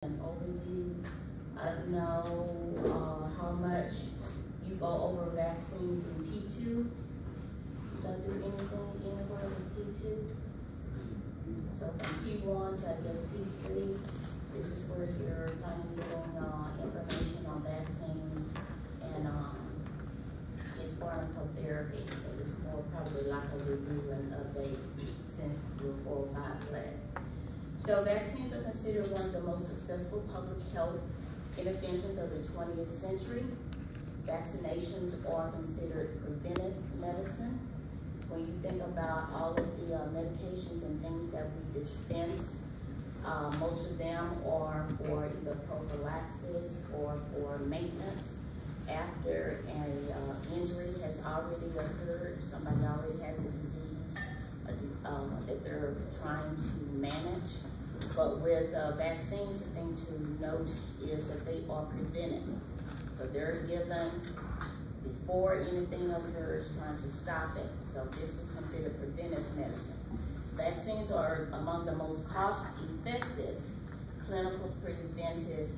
an overview. I don't know how much you go over vaccines in P2. Don't do anything anywhere with P2. So from P1 to I guess P3, this is where you're kind of getting information on vaccines and its pharmacotherapy. So this is more probably like a review and update since your 405 class. So vaccines are considered one of the most successful public health interventions of the 20th century. Vaccinations are considered preventive medicine. When you think about all of the medications and things that we dispense, most of them are for either prophylaxis or for maintenance after an injury has already occurred, somebody already has a disease that they're trying to manage. But with vaccines, the thing to note is that they are preventive. So they're given before anything occurs, trying to stop it. So this is considered preventive medicine. Vaccines are among the most cost-effective clinical preventive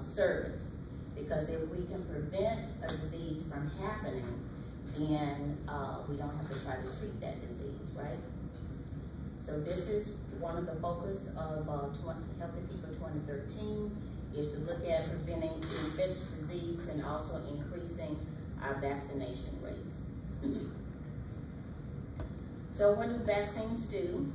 service, because if we can prevent a disease from happening, then we don't have to try to treat that disease, right? So this is one of the focus of Healthy People 2013, is to look at preventing infectious disease and also increasing our vaccination rates. So what do vaccines do?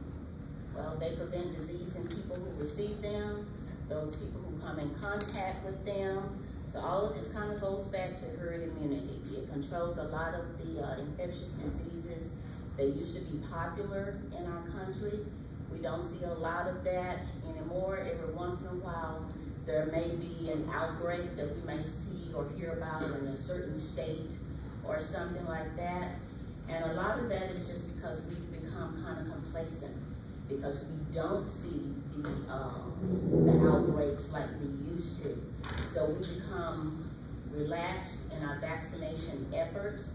Well, they prevent disease in people who receive them, those people who come in contact with them. So all of this kind of goes back to herd immunity. It controls a lot of the infectious diseases that used to be popular in our country. We don't see a lot of that anymore. Every once in a while, there may be an outbreak that we may see or hear about in a certain state or something like that. And a lot of that is just because we've become kind of complacent, because we don't see the outbreaks like we used to. So we become relaxed in our vaccination efforts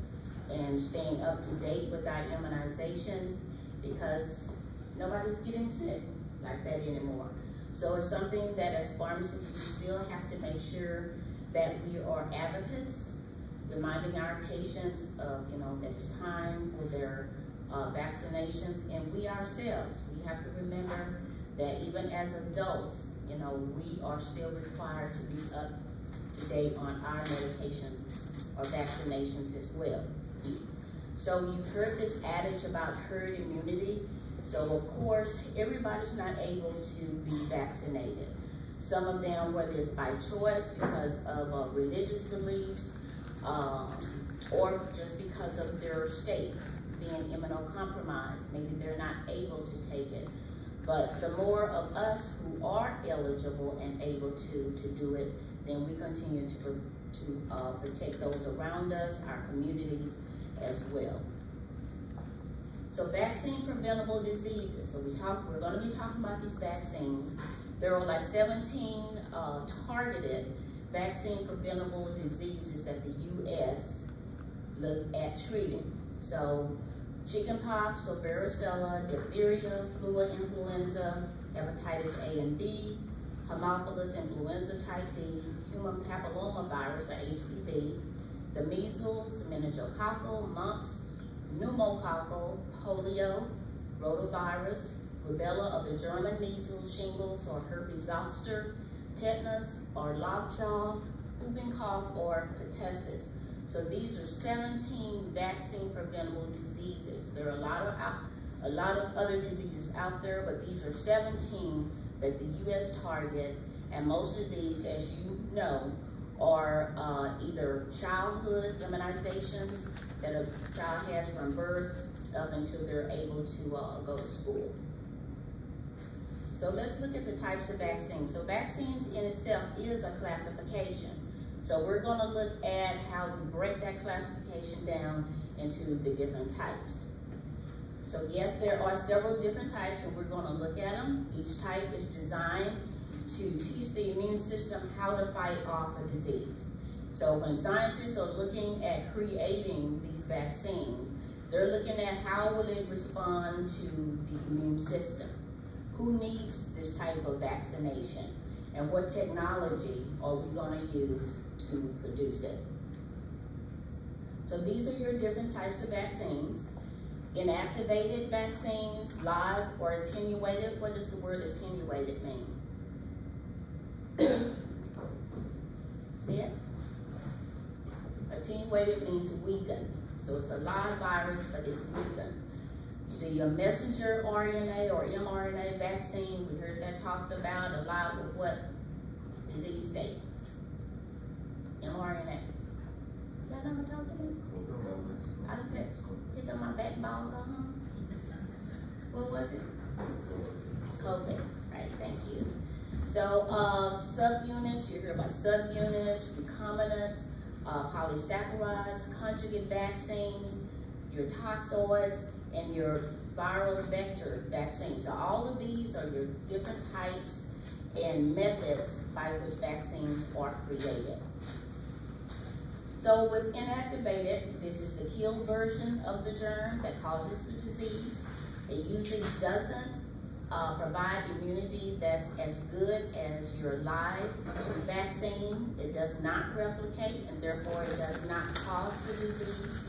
and staying up to date with our immunizations, because nobody's getting sick like that anymore. So it's something that as pharmacists, we still have to make sure that we are advocates, reminding our patients of, that it's time for their vaccinations. And we ourselves, we have to remember that even as adults, we are still required to be up to date on our medications or vaccinations as well. So you've heard this adage about herd immunity. So of course, everybody's not able to be vaccinated. Some of them, whether it's by choice because of religious beliefs, or just because of their state being immunocompromised, maybe they're not able to take it. But the more of us who are eligible and able to do it, then we continue to protect those around us, our communities as well. So vaccine preventable diseases. So we're going to be talking about these vaccines. There are like 17 targeted vaccine preventable diseases that the U.S. look at treating. So chickenpox, so varicella, diphtheria, flu influenza, hepatitis A and B, Haemophilus influenza type B, human papillomavirus or HPV, the measles, meningococcal, mumps, pneumococcal, polio, rotavirus, rubella of the German measles, shingles or herpes zoster, tetanus or lockjaw, whooping cough or pertussis. So these are 17 vaccine preventable diseases. There are a lot of other diseases out there, but these are 17 that the U.S. target, and most of these, as you know, are either childhood immunizations that a child has from birth up until they're able to go to school. So let's look at the types of vaccines. So vaccines in itself is a classification. So we're going to look at how we break that classification down into the different types. So yes, there are several different types, and we're going to look at them. Each type is designed to teach the immune system how to fight off a disease. So when scientists are looking at creating these vaccines, they're looking at how will it respond to the immune system. Who needs this type of vaccination? and what technology are we gonna use to produce it. So these are your different types of vaccines. Inactivated vaccines, live or attenuated. What does the word attenuated mean? See it? Attenuated means weakened. So it's a live virus, but it's weakened. The messenger RNA or mRNA vaccine, we heard that talked about, alive with what disease state? mRNA. Y'all know what I'm talking about? I pick up my backbone, go home. What was it? COVID, right, thank you. So subunits, you hear about subunits, recombinant, polysaccharides, conjugate vaccines, your toxoids, and your viral vector vaccines. So all of these are your different types and methods by which vaccines are created. So with inactivated, this is the killed version of the germ that causes the disease. It usually doesn't provide immunity that's as good as your live vaccine. It does not replicate, and therefore it does not cause the disease.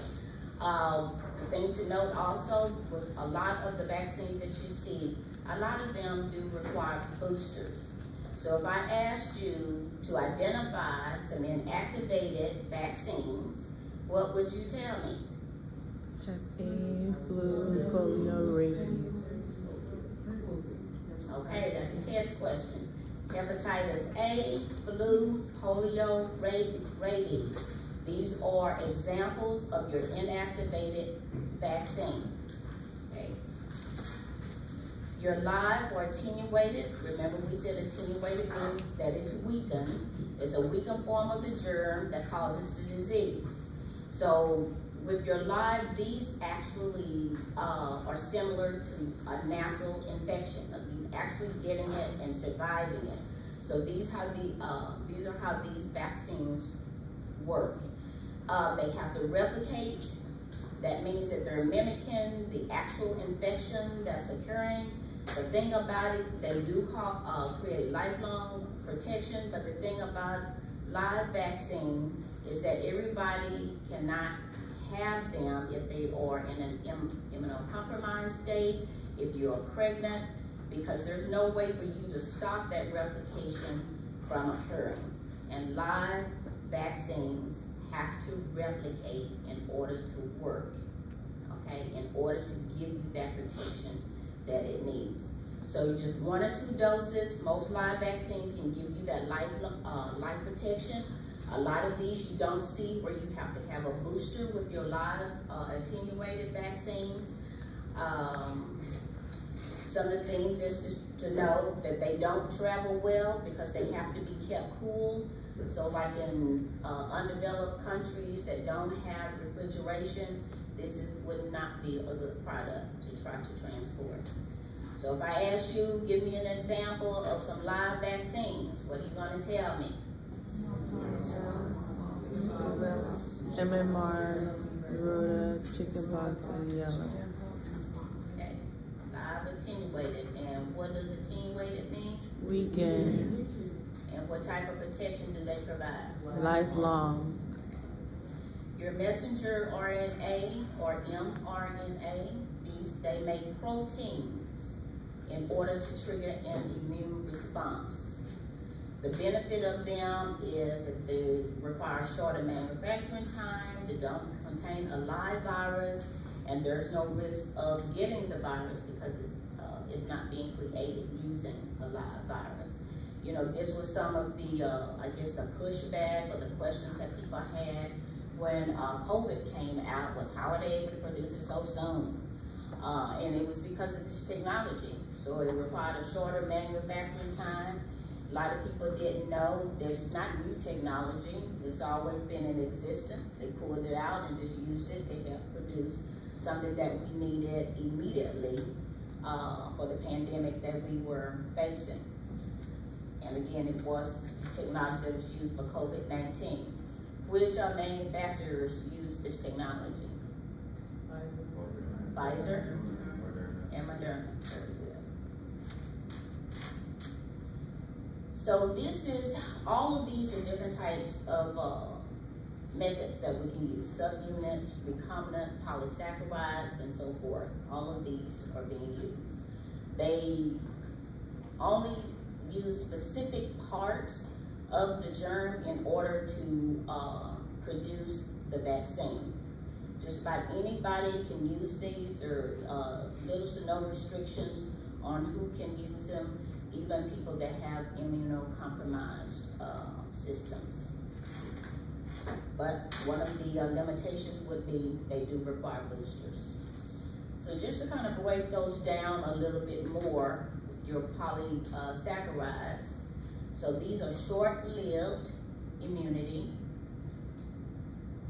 The thing to note also, with a lot of the vaccines that you see, a lot of them do require boosters. So if I asked you to identify some inactivated vaccines, what would you tell me? Hep A, flu, polio, rabies. Okay, that's a test question. Hepatitis A, flu, polio, rabies. These are examples of your inactivated vaccines. Okay. Your live or attenuated, remember we said attenuated means that it's weakened. It's a weakened form of the germ that causes the disease. So with your live, these actually are similar to a natural infection, of you actually getting it and surviving it. So these are how these vaccines work. They have to replicate. That means that they're mimicking the actual infection that's occurring. The thing about it, they do create lifelong protection, but the thing about live vaccines is that everybody cannot have them if they are in an immunocompromised state, if you're pregnant, because there's no way for you to stop that replication from occurring. And live vaccines have to replicate in order to work, okay, in order to give you that protection that it needs. So just 1 or 2 doses, most live vaccines can give you that life protection. A lot of these you don't see where you have to have a booster with your live attenuated vaccines. Some of the things just to know that they don't travel well because they have to be kept cool. So like in undeveloped countries that don't have refrigeration, this would not be a good product to try to transport. So if I ask you, give me an example of some live vaccines, what are you going to tell me? MMR, Rota, chickenpox, and yellow. Okay, live attenuated. And what does attenuated mean? Weekend. And what type of protection do they provide? Lifelong. Your messenger RNA or mRNA, they make proteins in order to trigger an immune response. The benefit of them is that they require shorter manufacturing time, they don't contain a live virus, and there's no risk of getting the virus because it's not being created using a live virus. You know, this was some of the, I guess the pushback or the questions that people had when COVID came out was how are they able to produce it so soon? And it was because of this technology. So it required a shorter manufacturing time. A lot of people didn't know that it's not new technology. It's always been in existence. They pulled it out and just used it to help produce something that we needed immediately for the pandemic that we were facing. And again, it was technology that was used for COVID-19. Which manufacturers use this technology? Pfizer and Moderna. Very good. So this is, all of these are different types of methods that we can use. Subunits, recombinant polysaccharides, and so forth. All of these are being used. They only use specific parts of the germ in order to produce the vaccine. Just about anybody can use these. There are little to no restrictions on who can use them, even people that have immunocompromised systems. But one of the limitations would be they do require boosters. So just to kind of break those down a little bit more, your polysaccharides. So these are short-lived immunity.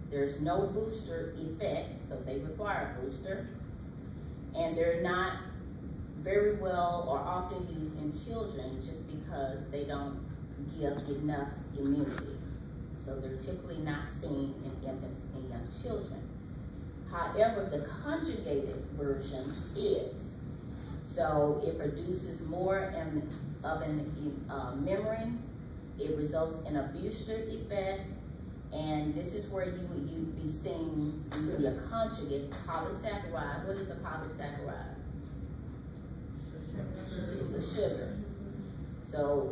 There's no booster effect, so they require a booster. And they're not very well or often used in children just because they don't give enough immunity. So they're typically not seen in infants and young children. However, the conjugated version is. So it produces more of a membrane. It results in a booster effect. And this is where you'd be seeing usually a conjugate polysaccharide. What is a polysaccharide? It's a sugar. So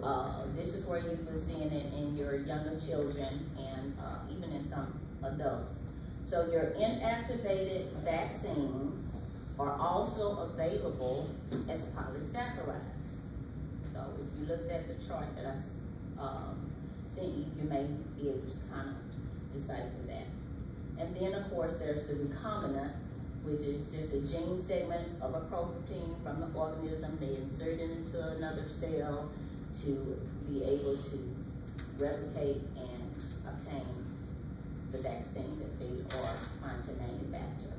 this is where you've been seeing it in your younger children and even in some adults. So your inactivated vaccines are also available as polysaccharides. So if you looked at the chart that I sent you, you may be able to kind of decipher that. And then of course there's the recombinant, which is just a gene segment of a protein from the organism. They insert it into another cell to be able to replicate and obtain the vaccine that they are trying to manufacture.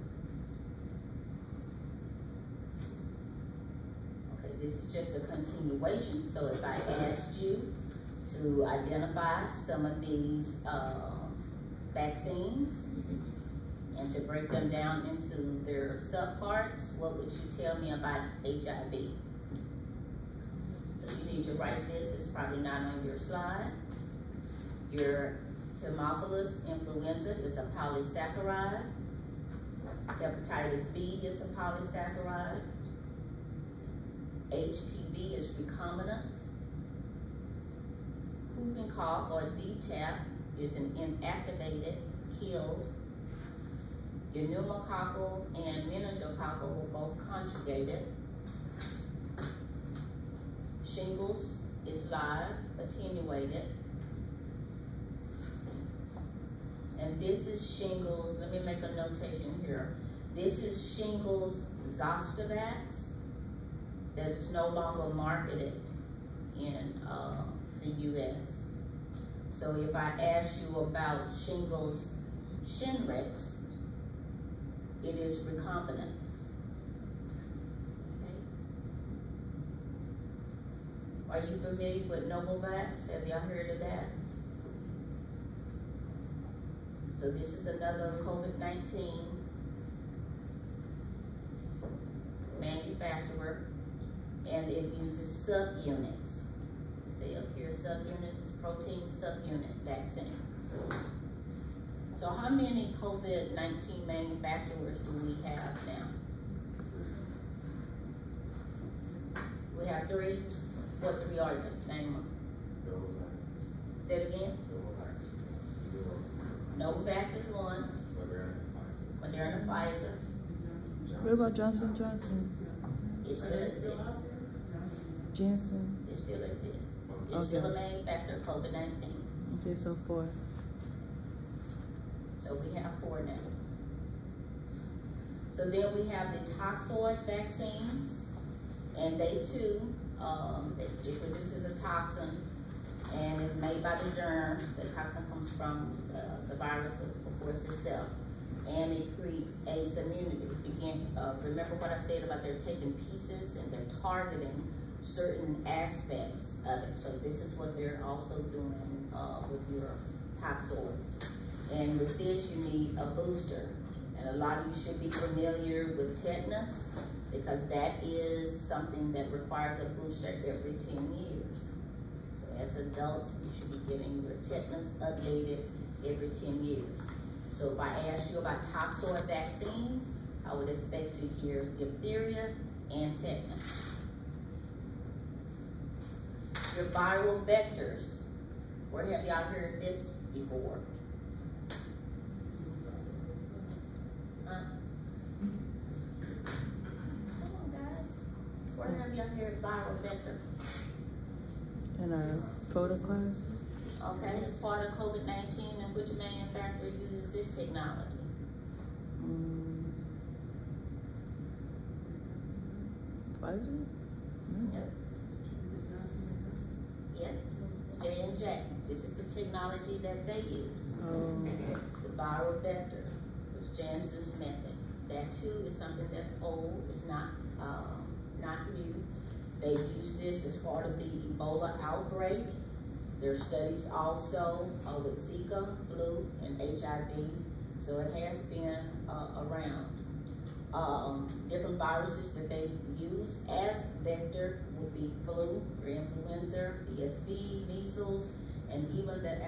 Okay, this is just a continuation. So if I asked you to identify some of these vaccines and to break them down into their subparts, what would you tell me about HIV? So you need to write this. It's probably not on your slide. Your Haemophilus influenza is a polysaccharide. Hepatitis B is a polysaccharide. HPV is recombinant. Whooping cough or DTaP is an inactivated, killed. Your pneumococcal and meningococcal were both conjugated. Shingles is live, attenuated. And this is shingles, let me make a notation here. This is shingles Zostavax that is no longer marketed in the US. So if I ask you about shingles Shingrix, it is recombinant. Okay. Are you familiar with Novavax? Have y'all heard of that? So this is another COVID-19 manufacturer, and it uses subunits. See up here, subunits is protein subunit vaccine. So how many COVID-19 manufacturers do we have now? We have 3. What 3 are they? Name them. Say it again. Novavax is 1. Moderna, Pfizer. What about Johnson & Johnson? It still exists. Janssen? It still exists. It's still a manufacturer of COVID-19. Okay, so 4. So we have 4 now. So then we have the toxoid vaccines, and they too, it produces a toxin and is made by the germ. The toxin comes from the virus, of course, itself, and it creates AIDS immunity. Again, remember what I said about they're taking pieces and they're targeting certain aspects of it. So this is what they're also doing with your toxoids. And with this, you need a booster. And a lot of you should be familiar with tetanus, because that is something that requires a booster every 10 years. So So as adults, you should be getting your tetanus updated every 10 years. So if I ask you about toxoid vaccines, I would expect to hear diphtheria and tetanus. Your viral vectors. Where have y'all heard this before? Huh? Come on, guys. Where have y'all heard viral vector? In our photo class? Okay, it's part of COVID-19, and which manufacturer uses this technology? Pfizer? Yep. Yep, it's J&J. This is the technology that they use. Oh. The viral vector was Janssen's method. That too is something that's old. It's not new. They use this as part of the Ebola outbreak. There are studies also with Zika, flu, and HIV. So it has been around. Different viruses that they use as vector would be flu, or influenza, ESV, measles, and even the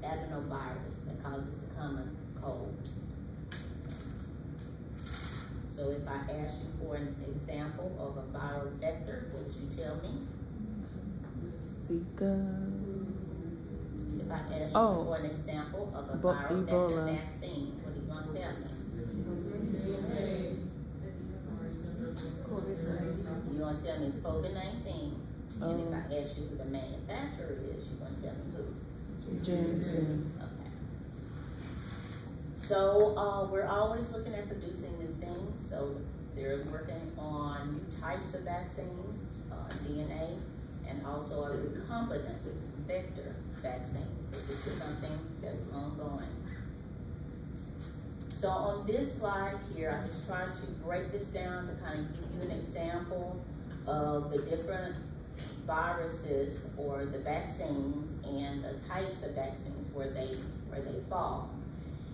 adenovirus that causes the common cold. So if I asked you for an example of a viral vector, what would you tell me? Zika. If I asked you for an example of a viral vector vaccine, what are you going to tell me? You're going to tell me it's COVID-19. And if I ask you who the manufacturer is, you're going to tell me who? Janssen. Okay. So we're always looking at producing new things. So they're working on new types of vaccines, DNA, and also a recombinant vector vaccine. So this is something that's ongoing. So on this slide here, I just tried to break this down to kind of give you an example of the different viruses or the vaccines and the types of vaccines where they fall.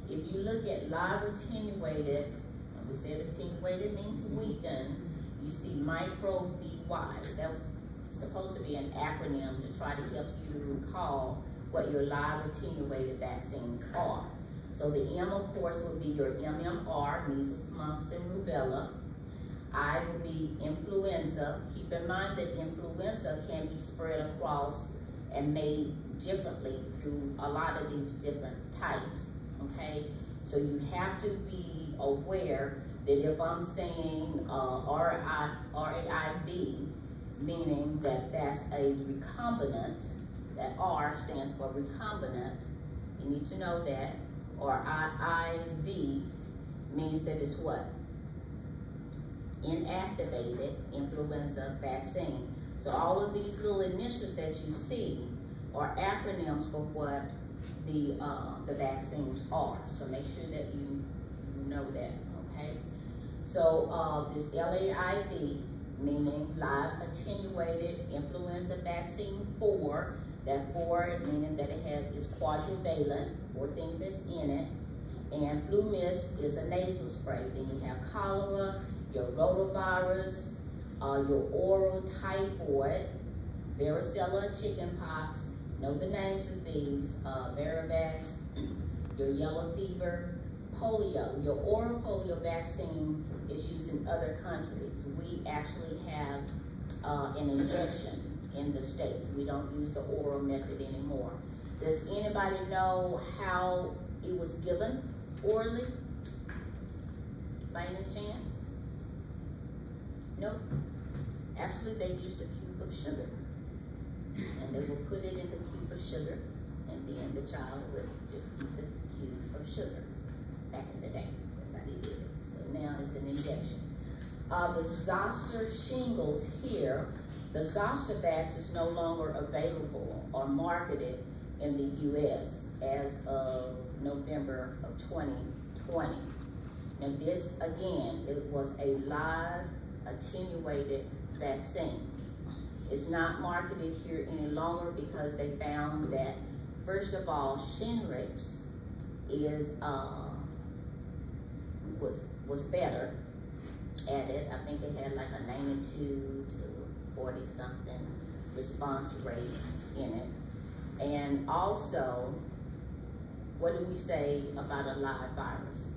If you look at live attenuated, and we said attenuated means weakened, you see micro VY. That's supposed to be an acronym to try to help you to recall what your live attenuated vaccines are. So the M, of course, would be your MMR, measles, mumps, and rubella. I would be influenza. Keep in mind that influenza can be spread across and made differently through a lot of these different types, okay? So you have to be aware that if I'm saying RAIV, meaning that that's a recombinant, that R stands for recombinant, you need to know that, or IV means that it's what? Inactivated influenza vaccine. So all of these little initials that you see are acronyms for what the vaccines are. So make sure that you know that, okay? So this LAIV, meaning live attenuated influenza vaccine 4, that 4 meaning that is quadrivalent, 4 things that's in it, and flu mist is a nasal spray. Then you have cholera, your rotavirus, your oral typhoid, varicella, chickenpox. Know the names of these, Varivax, your yellow fever, polio. Your oral polio vaccine is used in other countries. We actually have an injection in the States. We don't use the oral method anymore. Does anybody know how it was given orally? By any chance? Nope. Actually, they used a cube of sugar. And they would put it in the cube of sugar, and then the child would just eat the cube of sugar. Back in the day, that's how they did it. So now it's an injection. The zoster shingles here, the Zostavax is no longer available or marketed in the U.S. as of November of 2020. And this, again, it was a live attenuated vaccine. It's not marketed here any longer because they found that, first of all, Shingrix is was better, added. I think it had like a 92 to 40 something response rate in it. And also, what do we say about a live virus?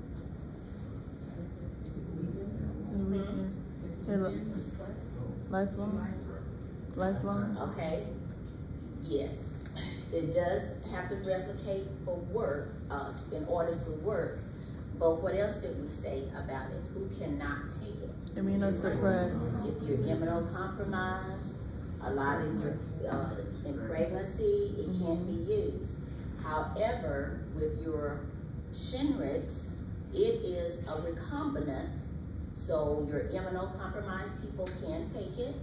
Lifelong. Okay, yes. It does have to replicate for work, in order to work. But what else did we say about it? Who cannot take it? Immunosuppressed. If you're immunocompromised, a lot in your in pregnancy, it can't be used. However, with your Shingrix, it is a recombinant, so your immunocompromised people can take it.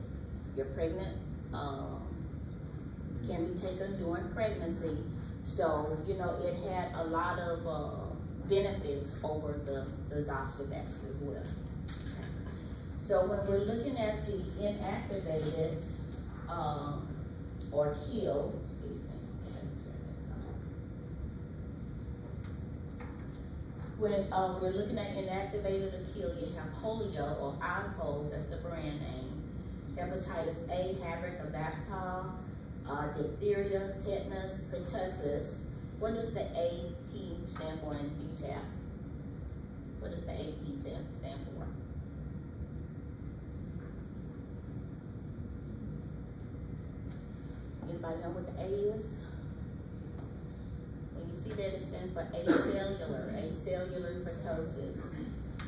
Your pregnant can be taken during pregnancy. So, you know, it had a lot of benefits over the Zostavax as well. So when we're looking at the inactivated or killed, excuse me, when we're looking at inactivated or killed, you have polio or iPol, that's the brand name, hepatitis A, Havric, or Bactol, diphtheria, tetanus, pertussis. What does the AP stand for in DTaP? What does the AP stand for? Anybody know what the A is? When you see that, it stands for acellular pertussis.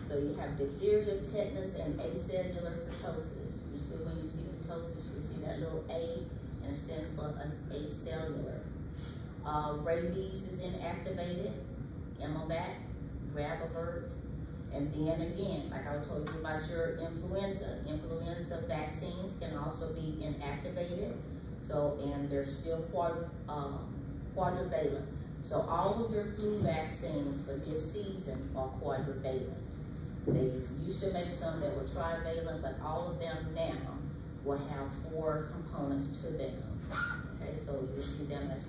So you have diphtheria, tetanus, and acellular pertussis. Usually when you see pertussis, you see that little A, and it stands for acellular. Rabies is inactivated, Imovac, Gravovert, and then again, like I told you about your influenza vaccines can also be inactivated. So, and they're still quadrivalent. So all of your flu vaccines for this season are quadrivalent. They used to make some that were trivalent, but all of them now will have 4 components to them. Okay, so you'll see them as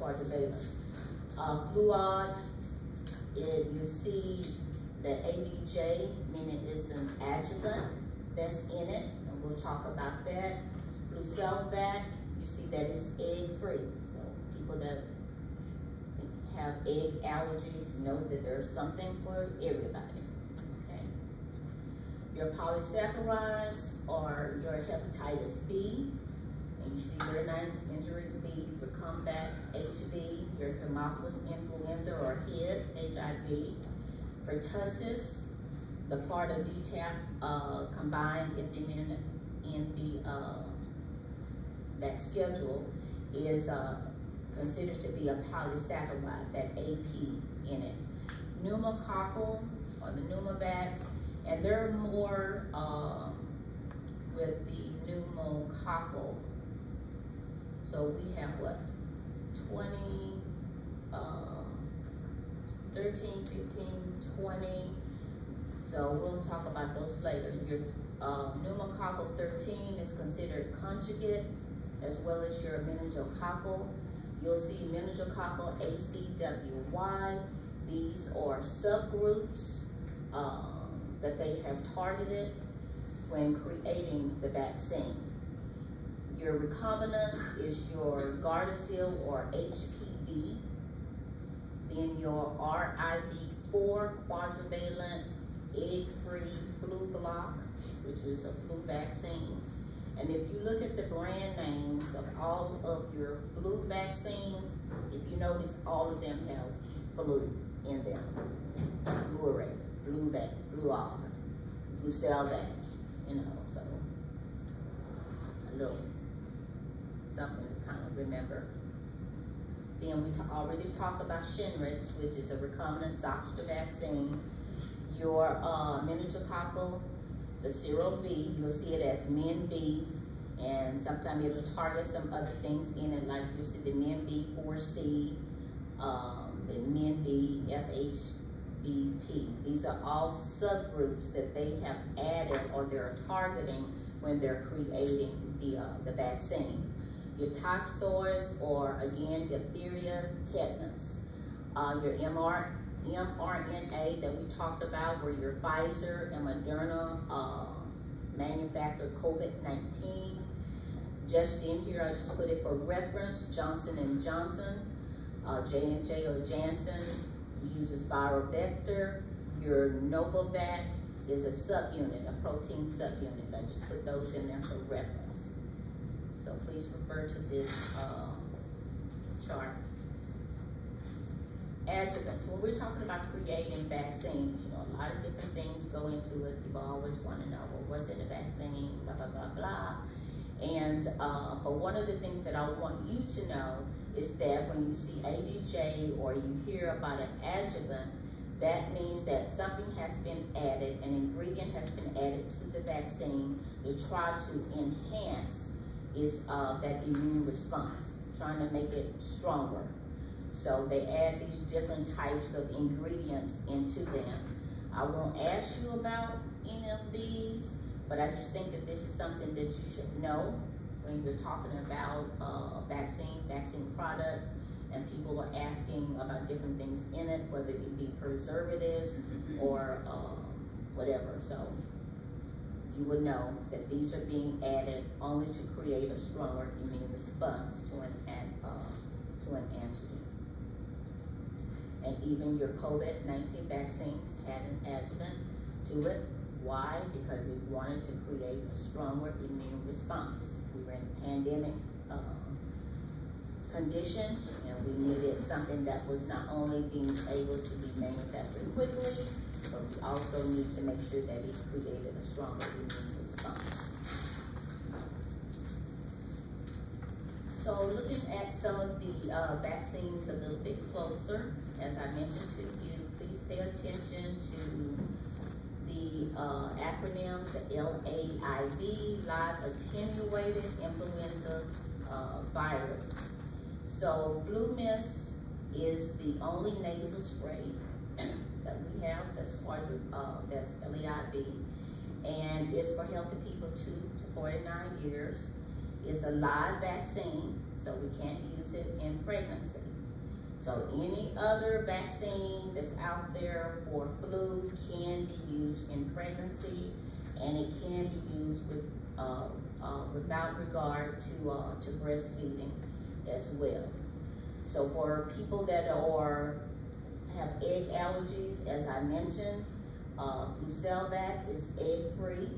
quadrivalent. Fluad, you see the ABJ, meaning it's an adjuvant that's in it, and we'll talk about that. Flucelvac, you see that it's egg-free. So people that have egg allergies know that there's something for everybody. Okay. Your polysaccharides are your hepatitis B, and you see your names, injury B, Recumbac, HB, your Haemophilus influenza or HIV, pertussis, the part of DTaP combined in the that schedule is considered to be a polysaccharide, that AP in it. Pneumococcal, or the Pneumovax, and they're more with the pneumococcal. So we have what, 13, 15, 20. So we'll talk about those later. Your pneumococcal 13 is considered conjugate, as well as your meningococcal. You'll see meningococcal ACWY. These are subgroups that they have targeted when creating the vaccine. Your recombinant is your Gardasil or HPV. Then your RIV4 quadrivalent egg-free flu block, which is a flu vaccine. And if you look at the brand names of all of your flu vaccines, if you notice, all of them have flu in them. Fluoride, Fluvac, Fluad, Flucelvac, you know, so a little something to kind of remember. Then we already talked about Shingrix, which is a recombinant zoster vaccine. Your meningococcal, the Sero B, you'll see it as MenB, and sometimes it'll target some other things in it, like you see the MenB4C, the MenB FHBP. These are all subgroups that they have added or they're targeting when they're creating the vaccine. Your toxoids are, again, diphtheria, tetanus. Your mRNA that we talked about, where your Pfizer and Moderna manufactured COVID-19. Just in here, I just put it for reference, Johnson & Johnson, J&J or Janssen uses viral vector. Your Novavax is a subunit, a protein subunit. I just put those in there for reference. So please refer to this chart. Adjuvants. When we're talking about creating vaccines, you know, a lot of different things go into it. People always want to know, well, what's in the vaccine, blah, blah, blah, blah. And, but one of the things that I want you to know is that when you see ADJ or you hear about an adjuvant, that means that something has been added, an ingredient has been added to the vaccine to try to enhance that immune response, trying to make it stronger. So they add these different types of ingredients into them. I won't ask you about any of these, but I just think that this is something that you should know when you're talking about vaccine products, and people are asking about different things in it, whether it be preservatives or whatever. So you would know that these are being added only to create a stronger immune response to an antigen. And even your COVID-19 vaccines had an adjuvant to it. Why? Because it wanted to create a stronger immune response. We were in a pandemic condition, and we needed something that was not only being able to be manufactured quickly, but we also need to make sure that it created a stronger immune response. So looking at some of the vaccines a little bit closer, as I mentioned to you, please pay attention to the acronym, the LAIV, live attenuated influenza virus. So FluMist is the only nasal spray that we have that's LAIV, and it's for healthy people 2 to 49 years. It's a live vaccine, so we can't use it in pregnancy. So any other vaccine that's out there for flu can be used in pregnancy, and it can be used with, without regard to breastfeeding as well. So for people that have egg allergies, as I mentioned, Flucelvac is egg-free.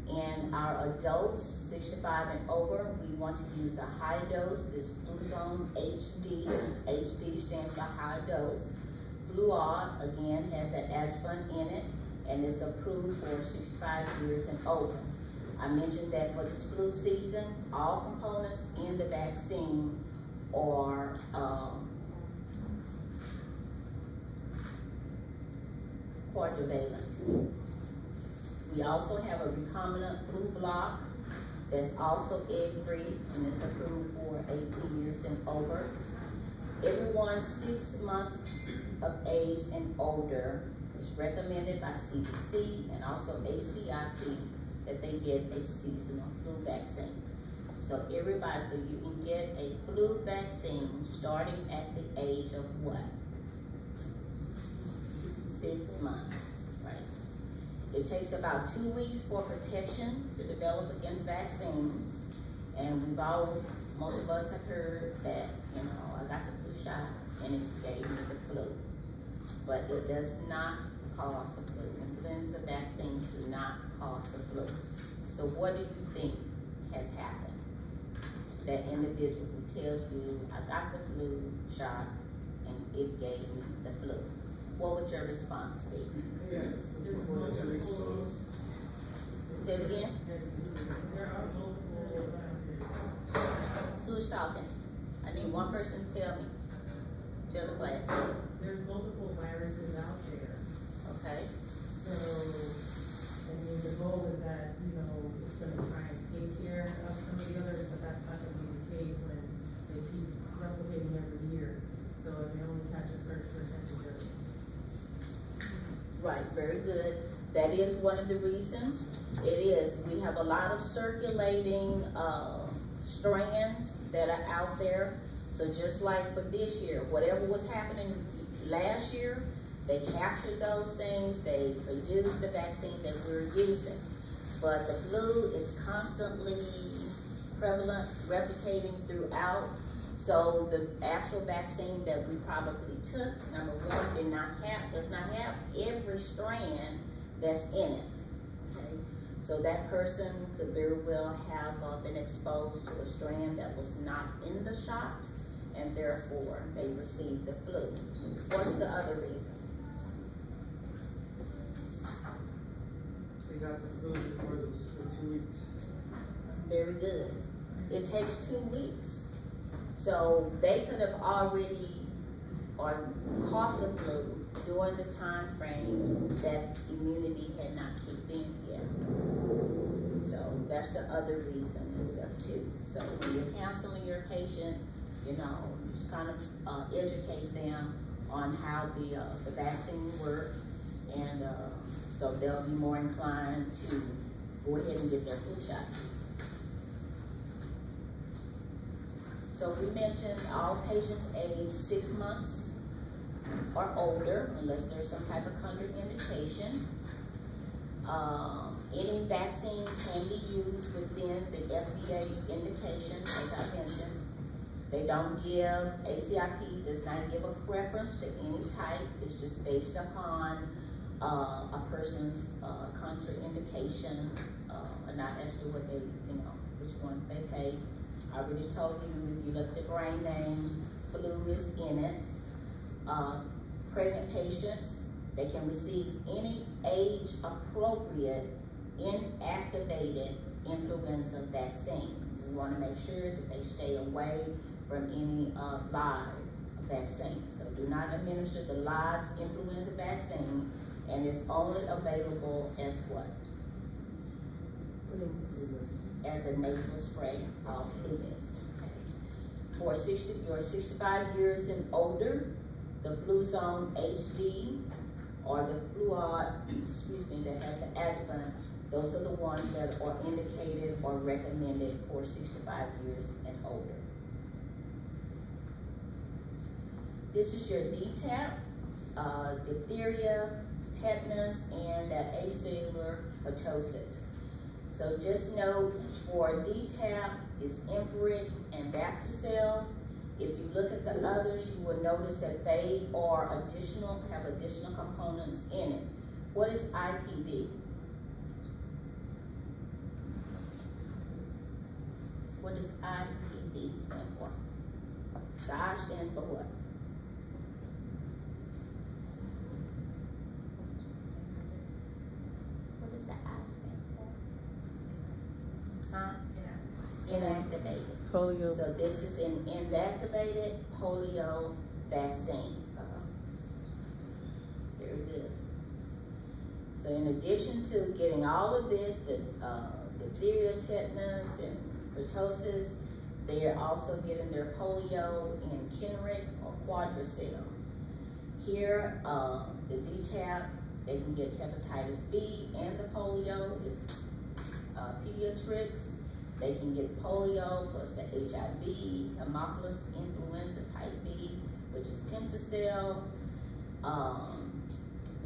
And our adults, 65 and over, we want to use a high dose. This Fluzone HD. HD stands for high dose. Fluad, again, has that adjuvant in it, and it's approved for 65 years and older. I mentioned that for this flu season, all components in the vaccine are quadrivalent. We also have a recombinant flu block that's also egg-free, and it's approved for 18 years and over. Everyone 6 months of age and older is recommended by CDC and also ACIP that they get a seasonal flu vaccine. So everybody, so you can get a flu vaccine starting at the age of what? 6 months. It takes about 2 weeks for protection to develop against vaccines. And most of us have heard that, you know, I got the flu shot and it gave me the flu. But it does not cause the flu. Influenza vaccines do not cause the flu. So what do you think has happened to that individual who tells you, I got the flu shot and it gave me the flu? What would your response be? Say it again. Who's talking? I need one person to tell me. Tell the class. There's multiple viruses out there. Okay. So, I mean, the goal is that, you know, it's going to try and take care of some of the others, but that's not going to be the case when they keep replicating every year. So they only catch a certain percentage of it. Right, very good. That is one of the reasons. It is. We have a lot of circulating strands that are out there. So just like for this year, whatever was happening last year, They captured those things, they produced the vaccine that we're using. But the flu is constantly prevalent, replicating throughout. So the actual vaccine that we probably took, number one, does not have every strand that's in it. Okay? So that person could very well have been exposed to a strand that was not in the shot, and therefore they received the flu. What's the other reason? They got the flu before for 2 weeks. Very good. It takes 2 weeks. So they could have already or caught the flu during the time frame that immunity had not kicked in yet. So that's the other reason and stuff too. So when you're counseling your patients, you know, just kind of educate them on how the vaccine works, and so they'll be more inclined to go ahead and get their flu shot. So we mentioned all patients aged 6 months or older, unless there's some type of contraindication. Any vaccine can be used within the FDA indication, as I mentioned. They don't give, ACIP does not give a preference to any type. It's just based upon a person's contraindication, not as to what they, you know, which one they take. I already told you, if you look at the brand names, flu is in it. Pregnant patients, they can receive any age-appropriate inactivated influenza vaccine. We want to make sure that they stay away from any live vaccine. So do not administer the live influenza vaccine, and it's only available as what? As a nasal spray called FluMist. Okay. For you're 65 years and older, the Fluzone HD or the Fluad, that has the adjuvant, those are the ones that are indicated or recommended for 65 years and older. This is your DTaP, diphtheria, tetanus, and that acellular pertussis. So just note for DTaP is Enferit and Bacticel. If you look at the others, you will notice that they are have additional components in it. What is IPV? What does IPV stand for? The I stands for what? What does the I stand for? Huh? Inactivated. Polio. So this is an inactivated polio vaccine. Very good. So in addition to getting all of this, the diphtheria, tetanus, and pertussis, they are also getting their polio in Kineret or Quadricel. Here, the DTaP, they can get hepatitis B and the polio is pediatrics. They can get polio plus the HIV, Haemophilus influenza type B, which is Pentacel,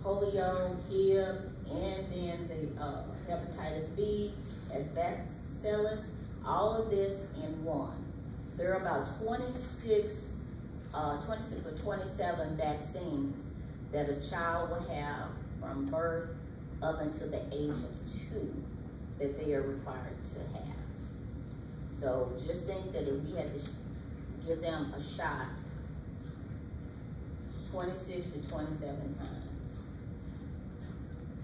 polio, HIB, and then the hepatitis B as Bacillus, all of this in one. There are about 26 or 27 vaccines that a child will have from birth up until the age of 2 that they are required to have. So just think that if we had to give them a shot 26 to 27 times,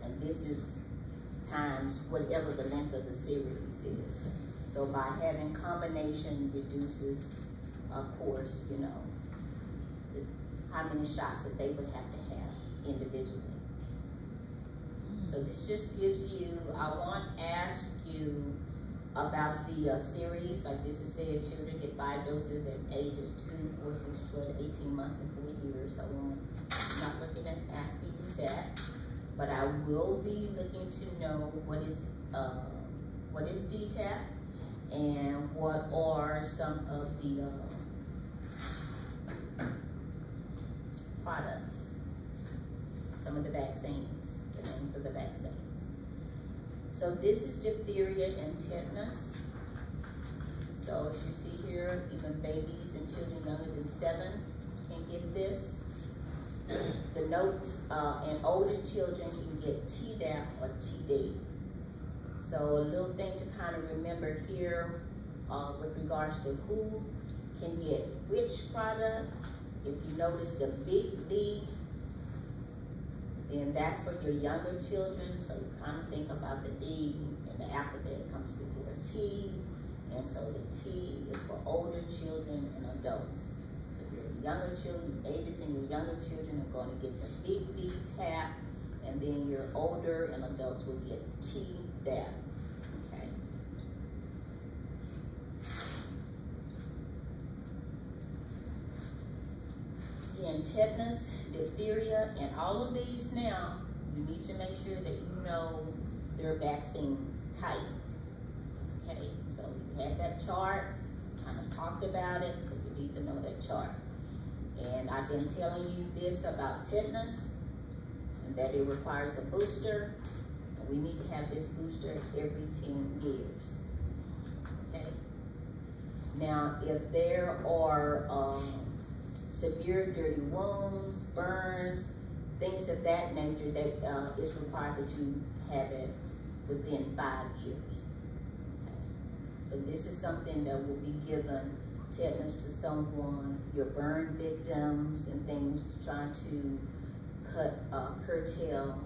and this is times whatever the length of the series is. So by having combination reduces, of course, you know, how many shots that they would have to have individually. So this just gives you, I want to ask you about the series, like this is said, children get 5 doses at ages 2, 4, 6, 12, 18 months, and 4 years. So I'm not looking at asking you that, but I will be looking to know what is DTaP and what are some of the products. some of the vaccines, the names of the vaccines. So this is diphtheria and tetanus. So as you see here, even babies and children younger than 7 can get this. The note, and older children can get Tdap or TD. So a little thing to kind of remember here with regards to who can get which product. If you notice the big D, then that's for your younger children. So you kind of think about the D, and the alphabet comes before T, and so the T is for older children and adults. So your younger children, babies and your younger children are going to get the big D tap, and then your older and adults will get Tdap. Okay. Again, tetanus, diphtheria, and all of these now, you need to make sure that you know their vaccine type. Okay, so you had that chart, kind of talked about it, so you need to know that chart. And I've been telling you this about tetanus, and that it requires a booster, and we need to have this booster every 10 years. Okay. Now, if there are severe dirty wounds, burns, things of that nature, that it's required that you have it within 5 years. Okay. So this is something that will be given tetanus to someone, your burn victims and things, trying to curtail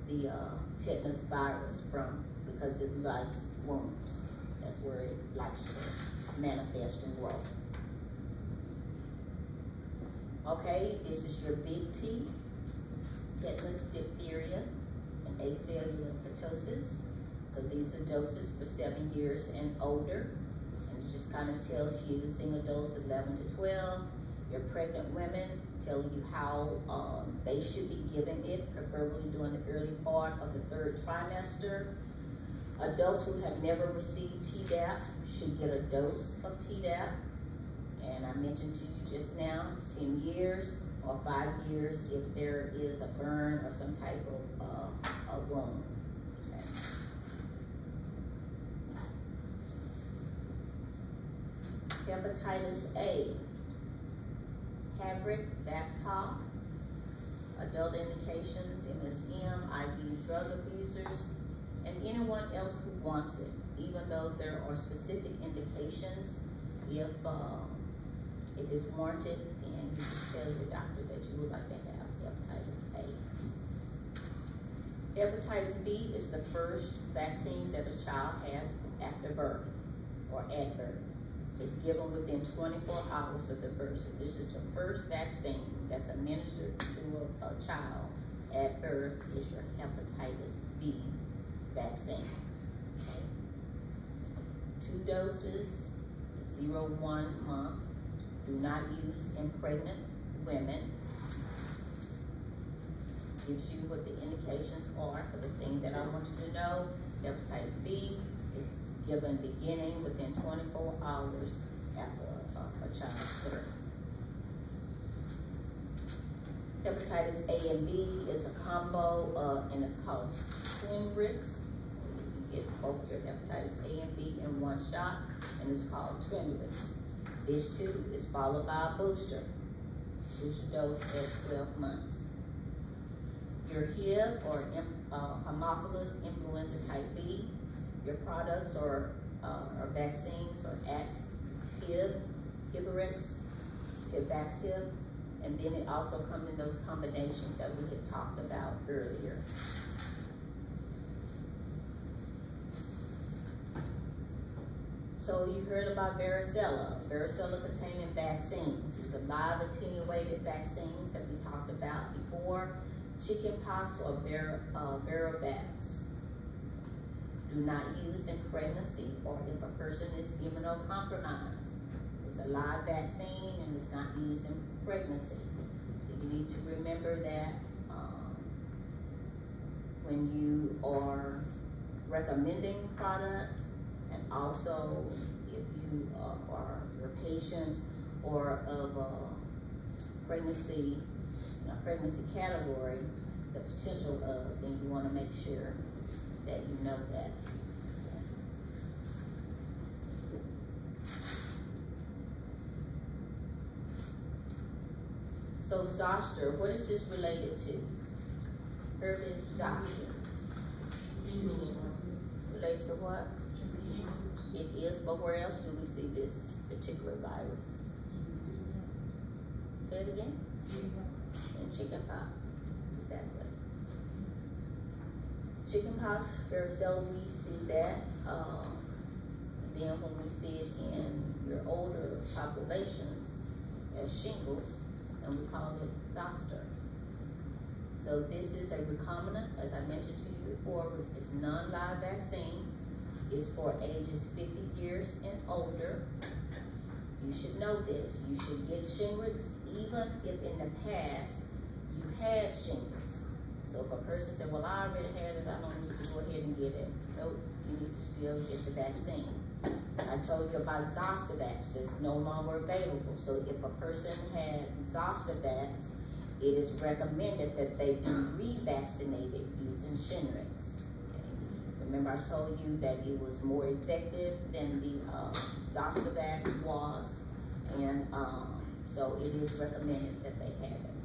the tetanus virus from, because it likes wounds. That's where it likes to manifest and grow. Okay, this is your big T, tetanus, diphtheria, and acellular pertussis. So these are doses for 7 years and older. And it just kind of tells you single dose 11 to 12. Your pregnant women, telling you how they should be giving it, preferably during the early part of the 3rd trimester. Adults who have never received Tdap should get a dose of Tdap. And I mentioned to you just now, 10 years or 5 years if there is a burn or some type of wound. Okay. Hepatitis A, Havric, Bactol, adult indications, MSM, IV drug abusers, and anyone else who wants it, even though there are specific indications. If it's warranted, then you just tell your doctor that you would like to have hepatitis A. Hepatitis B is the first vaccine that a child has after birth or at birth. It's given within 24 hours of the birth. So this is the first vaccine that's administered to a child at birth, is your hepatitis B vaccine. Okay. 2 doses, 0.1 month. Do not use in pregnant women. Gives you what the indications are for the thing that I want you to know. Hepatitis B is given beginning within 24 hours after a child's birth. Hepatitis A and B is a combo, and it's called Twinrix. You get both your hepatitis A and B in one shot, and it's called Twinrix. This too is followed by a booster dose at 12 months. Your HIV or Haemophilus influenza type B, your products or vaccines are ACT-HIV, Hibrix, Hivaxib, and then it also comes in those combinations that we had talked about earlier. So you heard about varicella containing vaccines. It's a live attenuated vaccine that we talked about before. Chickenpox or Varivax. Do not use in pregnancy or if a person is immunocompromised. It's a live vaccine and it's not used in pregnancy. So you need to remember that when you are recommending products, and also if you are your patients or of pregnancy category, the potential of, then you wanna make sure that you know that. So zoster, what is this related to? Herpes zoster. Related to what? It is, but where else do we see this particular virus? Say it again? In chickenpox, exactly. Chickenpox, very seldom we see that. Then when we see it in your older populations as shingles, and we call it zoster. So this is a recombinant, as I mentioned to you before, it's non-live vaccine. It's for ages 50 years and older. You should know this. You should get Shingrix even if in the past you had shingles. So if a person said, well, I already had it, I don't need to go ahead and get it. Nope, you need to still get the vaccine. I told you about Zostavax that's no longer available. So if a person had Zostavax, it is recommended that they be revaccinated using Shingrix. Okay. Remember I told you that it was more effective than the Zostavax was, and so it is recommended that they have it.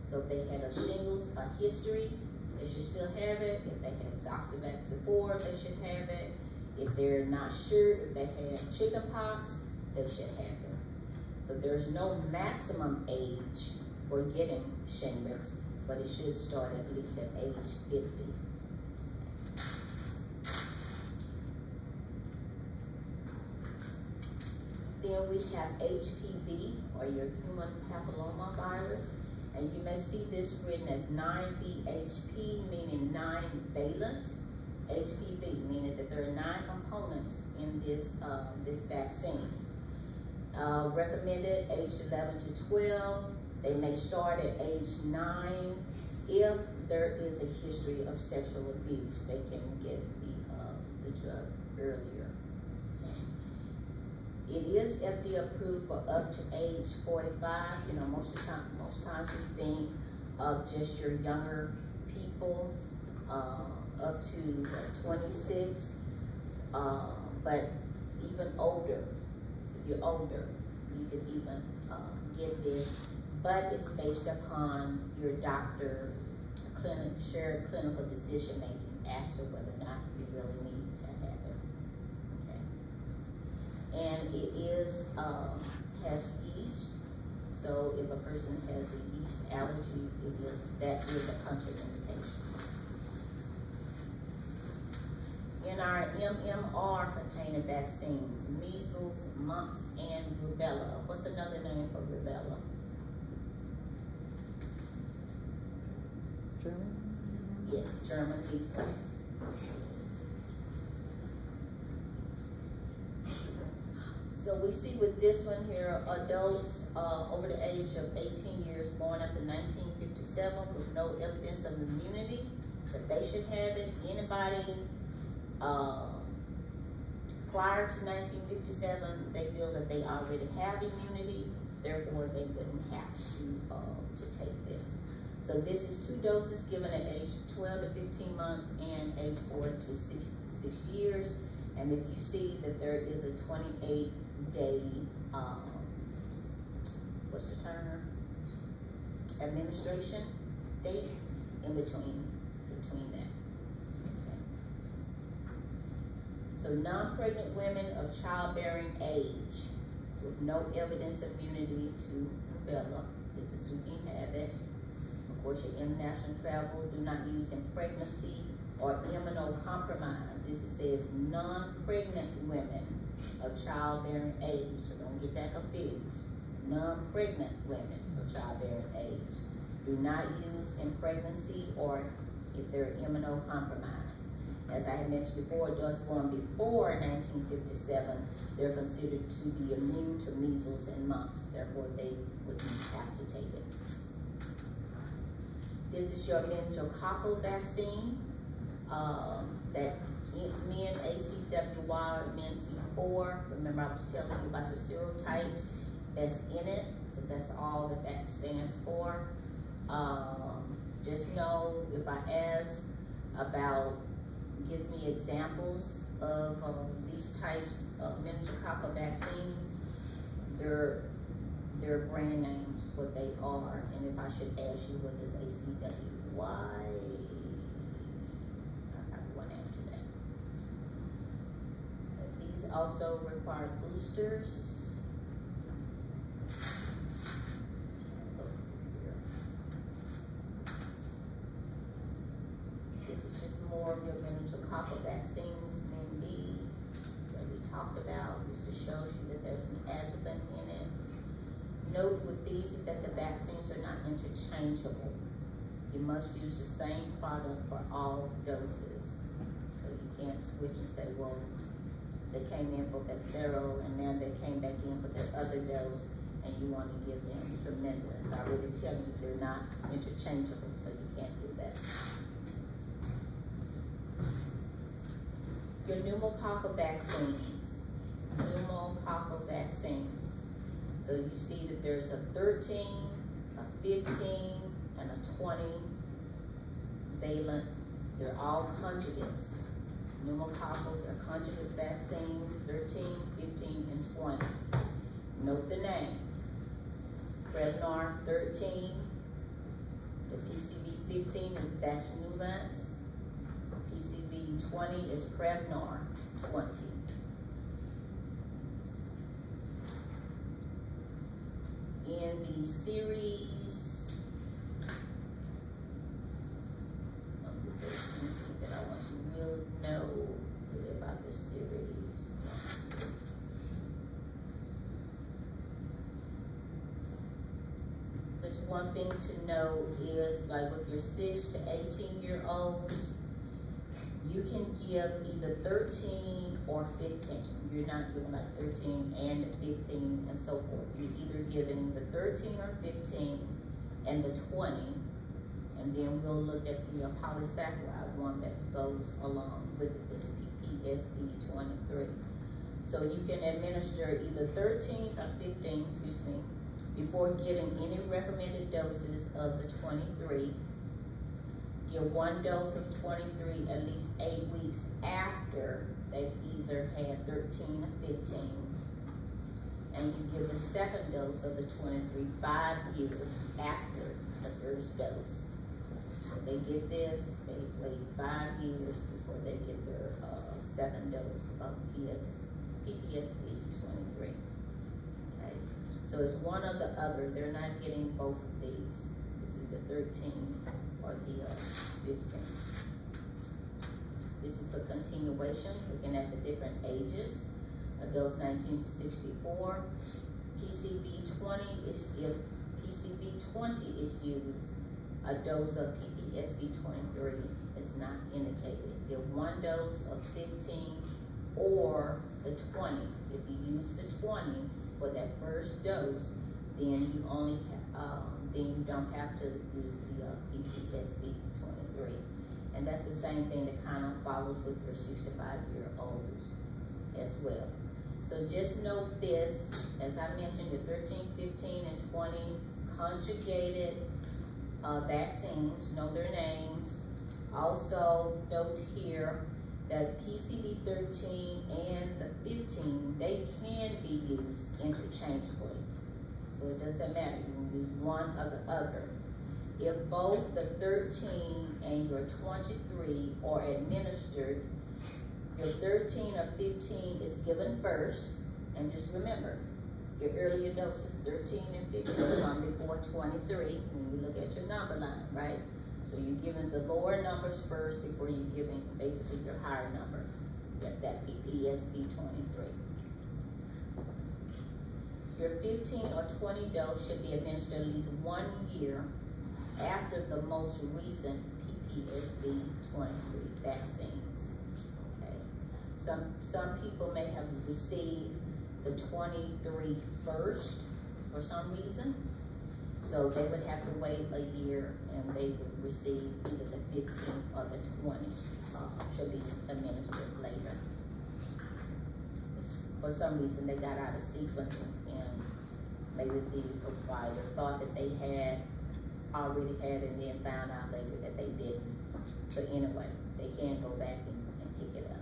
So if they had a shingles history, they should still have it. If they had Zostavax before, they should have it. If they're not sure if they had chickenpox, they should have it. So there's no maximum age for getting Shingrix, but it should start at least at age 50. Then we have HPV, or your human papilloma virus. And you may see this written as 9VHP, meaning 9-valent. HPV, meaning that there are 9 components in this, this vaccine. Recommended age 11 to 12. They may start at age 9. If there is a history of sexual abuse, they can get the drug earlier. It is FDA approved for up to age 45. You know, most times we think of just your younger people up to 26, but even older. If you're older, you can even get this, but it's based upon your doctor shared clinical decision making as to whether or not you really need to have it. Okay. And it is has yeast. So if a person has a yeast allergy, that is a contraindication. In our MMR containing vaccines, measles, mumps, and rubella. What's another name for rubella? German? Yes, German measles. So we see with this one here, adults over the age of 18 years born after 1957 with no evidence of immunity, that they should have it. Anybody prior to 1957, they feel that they already have immunity, therefore they wouldn't have to take this. So this is 2 doses given at age 12 to 15 months and age 4 to 6 years. And if you see that there is a 28-day, what's the term? Administration date in between that. So non-pregnant women of childbearing age with no evidence of immunity to rubella, this is who can have it. Of course, your international travel, do not use in pregnancy or immunocompromised. This says non-pregnant women of childbearing age, so don't get that confused. Non-pregnant women of childbearing age. Do not use in pregnancy or if they're immunocompromised. As I had mentioned before, those born before 1957, they're considered to be immune to measles and mumps. Therefore, they wouldn't have to take it. This is your meningococcal vaccine. That men ACWY, men C4. Remember, I was telling you about the serotypes that's in it. So that's all that stands for. Just know if I ask about, give me examples of these types of meningococcal vaccines, they're brand names, what they are, and if I should ask you what is ACWY, I probably won't answer that. But these also require boosters. This is just more of your meningococcal vaccines than B that we talked about. This just shows you that there's an adjuvant in it. Note with these is that the vaccines are not interchangeable. You must use the same product for all doses. So you can't switch and say, well, they came in for Bexsero and now they came back in for their other dose and you want to give them tremendous. I already tell you they're not interchangeable, so you can't do that. Your pneumococcal vaccines. Pneumococcal vaccines. So you see that there's a 13, a 15, and a 20 valent. They're all conjugates. Pneumococcal, they're conjugate vaccines, 13, 15, and 20. Note the name. Prevnar 13, the PCV 15 is Vaxneuvance, PCV 20 is Prevnar 20. In the series, that I want you to know about this series. There's one thing to know is, like with your 6 to 18-year-olds, you can give either 13 or 15. You're not giving like 13 and 15 and so forth. You're either giving the 13 or 15 and the 20, and then we'll look at the polysaccharide one that goes along with this PPSB 23. So you can administer either 13 or 15, excuse me, before giving any recommended doses of the 23. Give one dose of 23 at least 8 weeks after they've either had 13 or 15. And you give the second dose of the 23 5 years after the first dose. So they get this, they wait 5 years before they get their second dose of PPSB 23. Okay, so it's one or the other. They're not getting both of these. It's either 13 or the 15. This is a continuation, looking at the different ages. Adults 19 to 64. PCV 20 is, if PCV 20 is used, a dose of PPSB 23 is not indicated. Give one dose of 15 or the 20. If you use the 20 for that first dose, then you only then you don't have to use the PPSB 23. And that's the same thing that kind of follows with your 65-year-olds as well. So just note this, as I mentioned, the 13, 15, and 20 conjugated vaccines, know their names. Also note here that PCV 13 and the 15, they can be used interchangeably. So it doesn't matter, you can use one or the other. If both the 13 and your 23 are administered, your 13 or 15 is given first, and just remember, your earlier doses, 13 and 15, come before 23, when you look at your number line, right? So you're giving the lower numbers first before you're giving basically your higher number, that PPSB 23. Your 15 or 20 dose should be administered at least 1 year after the most recent PPSB 23 vaccines. Okay. Some people may have received the 23 first for some reason, so they would have to wait a year and they would receive either the 15 or the 20 should be administered later. For some reason they got out of sequence and maybe the provider thought that they had already had it and then found out later that they didn't. But anyway, they can go back and pick it up.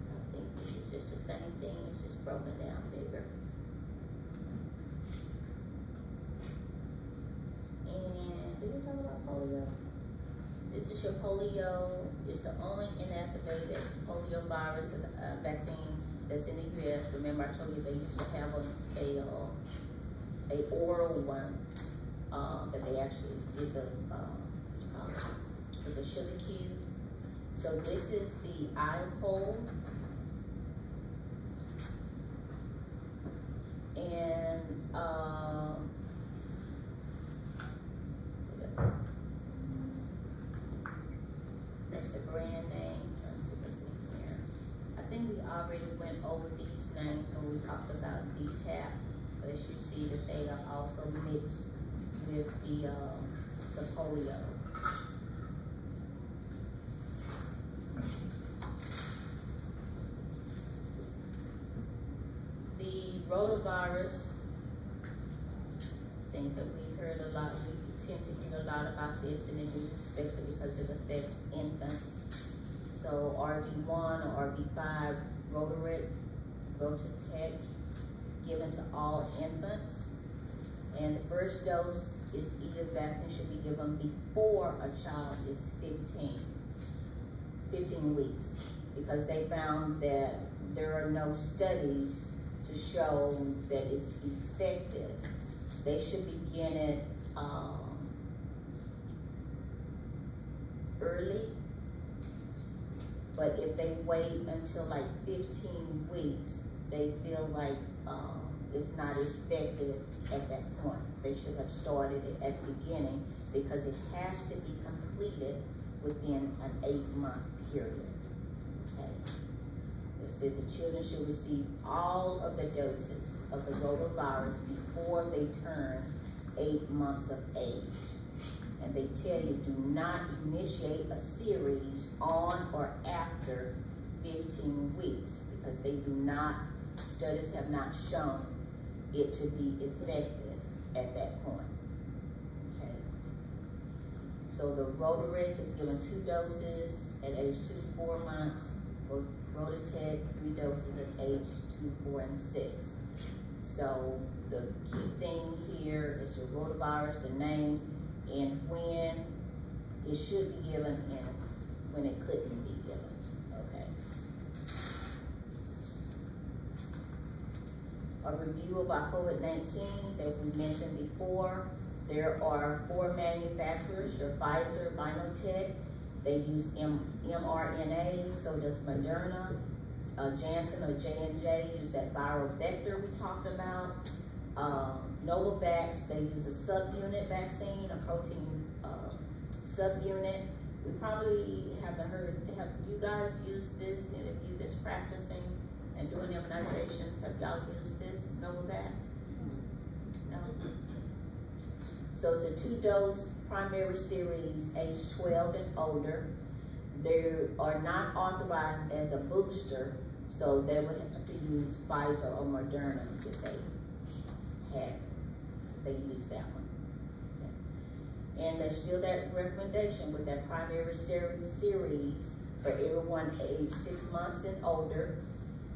I think this is just the same thing, it's just broken down bigger. And did we talk about polio? This is your polio. It's the only inactivated polio virus vaccine that's in the U.S. Remember, I told you they used to have a oral one that they actually did the what you call it, with the sugar cube. So this is the Iopol, and that's the brand name. Let's see what's in here. I think we already went over these names when we talked about DTaP. So as you see that they are also mixed with the polio. The rotavirus, I think that we heard a lot, we tend to hear a lot about this, and it is especially because it affects infants. So RV1 or RV5 Rototec, given to all infants. And the first dose is either vaccine should be given before a child is 15 weeks, because they found that there are no studies to show that it's effective. They should begin it early, but if they wait until like 15 weeks, they feel like it's not effective at that point. They should have started it at the beginning, because it has to be completed within an 8-month period. Okay. It said the children should receive all of the doses of the rotavirus before they turn 8 months of age. And they tell you, do not initiate a series on or after 15 weeks, because they do not, studies have not shown it to be effective at that point. Okay. So the Rotaric is given 2 doses at age 2 to 4 months. Rototec, 3 doses at age 2, 4, and 6. So the key thing here is your rotavirus, the names, and when it should be given and when it couldn't be given. Okay. A review of our COVID-19, as we mentioned before, there are 4 manufacturers, your Pfizer, BioNTech. They use mRNA, so does Moderna. Janssen or J&J use that viral vector we talked about. Novavax, they use a subunit vaccine, a protein subunit. We probably haven't heard, have you guys used this? And if you that's practicing and doing immunizations, have y'all used this, Novavax? No? So it's a 2-dose primary series, age 12 and older. They are not authorized as a booster, so they would have to use Pfizer or Moderna if they had, they use that one. Okay. And there's still that recommendation with that primary series for everyone age 6 months and older,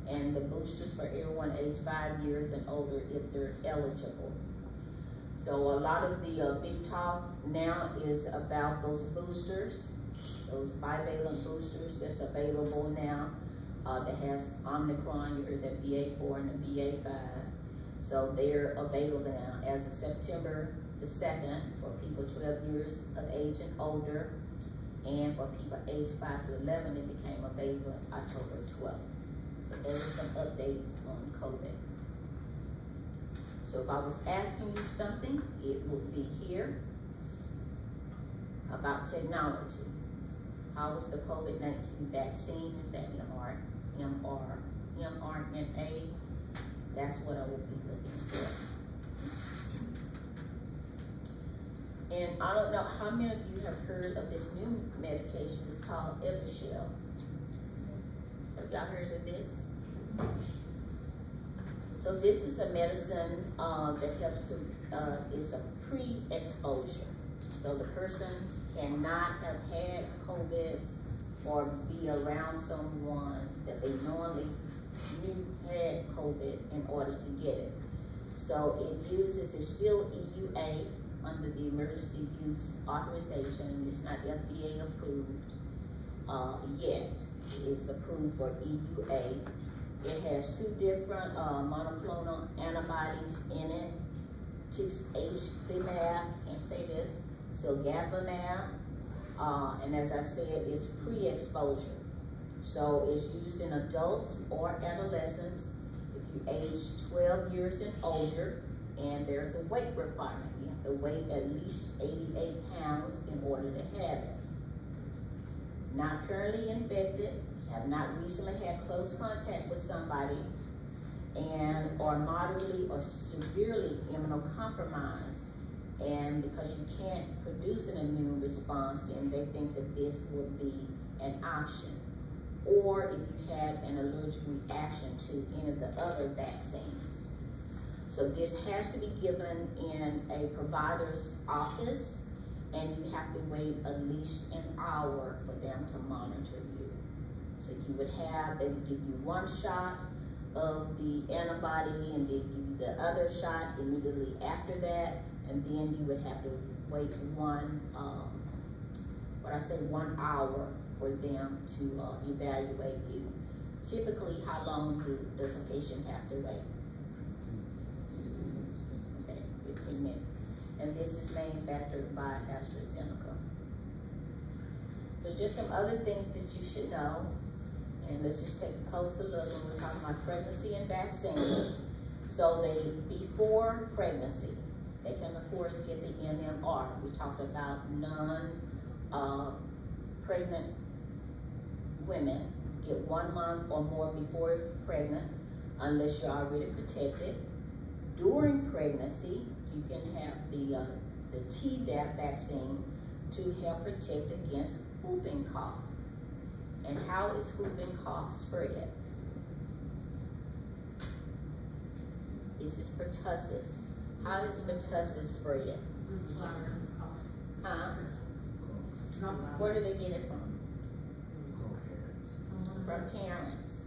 and the boosters for everyone age 5 years and older if they're eligible. So a lot of the big talk now is about those boosters, those bivalent boosters that's available now. That has Omicron, you heard that BA4 and the BA5. So they're available now as of September the 2nd for people 12 years of age and older. And for people age 5 to 11, it became available October 12th. So those are some updates on COVID. So if I was asking you something, it would be here about technology. How was the COVID-19 vaccine? Is that mRNA? That's what I would be looking for. And I don't know how many of you have heard of this new medication. It's called Evusheld. Have y'all heard of this? So this is a medicine that helps to, is a pre-exposure. So the person cannot have had COVID or be around someone that they normally knew had COVID in order to get it. So it uses, it's still EUA under the emergency use authorization. It's not FDA approved yet. It's approved for EUA. It has 2 different monoclonal antibodies in it. Tixagevimab, can't say this, Cilgavimab, and as I said, it's pre-exposure. So it's used in adults or adolescents if you age 12 years and older, and there's a weight requirement. You have to weigh at least 88 pounds in order to have it. Not currently infected, have not recently had close contact with somebody, and are moderately or severely immunocompromised. And because you can't produce an immune response, then they think that this would be an option. Or if you had an allergic reaction to any of the other vaccines. So this has to be given in a provider's office, and you have to wait at least an hour for them to monitor you. So you would have, they would give you 1 shot of the antibody, and they give you the other shot immediately after that, and then you would have to wait 1 hour for them to evaluate you. Typically, how long does a patient have to wait? Okay, 15 minutes. And this is manufactured by AstraZeneca. So just some other things that you should know. And let's just take a closer look when we're talking about pregnancy and vaccines. So before pregnancy, they can of course get the MMR. We talked about pregnant women get 1 month or more before pregnant, unless you're already protected. During pregnancy, you can have the Tdap vaccine to help protect against whooping cough. And how is whooping cough spread? This is pertussis. How is pertussis spread? Huh? Where do they get it from? From parents.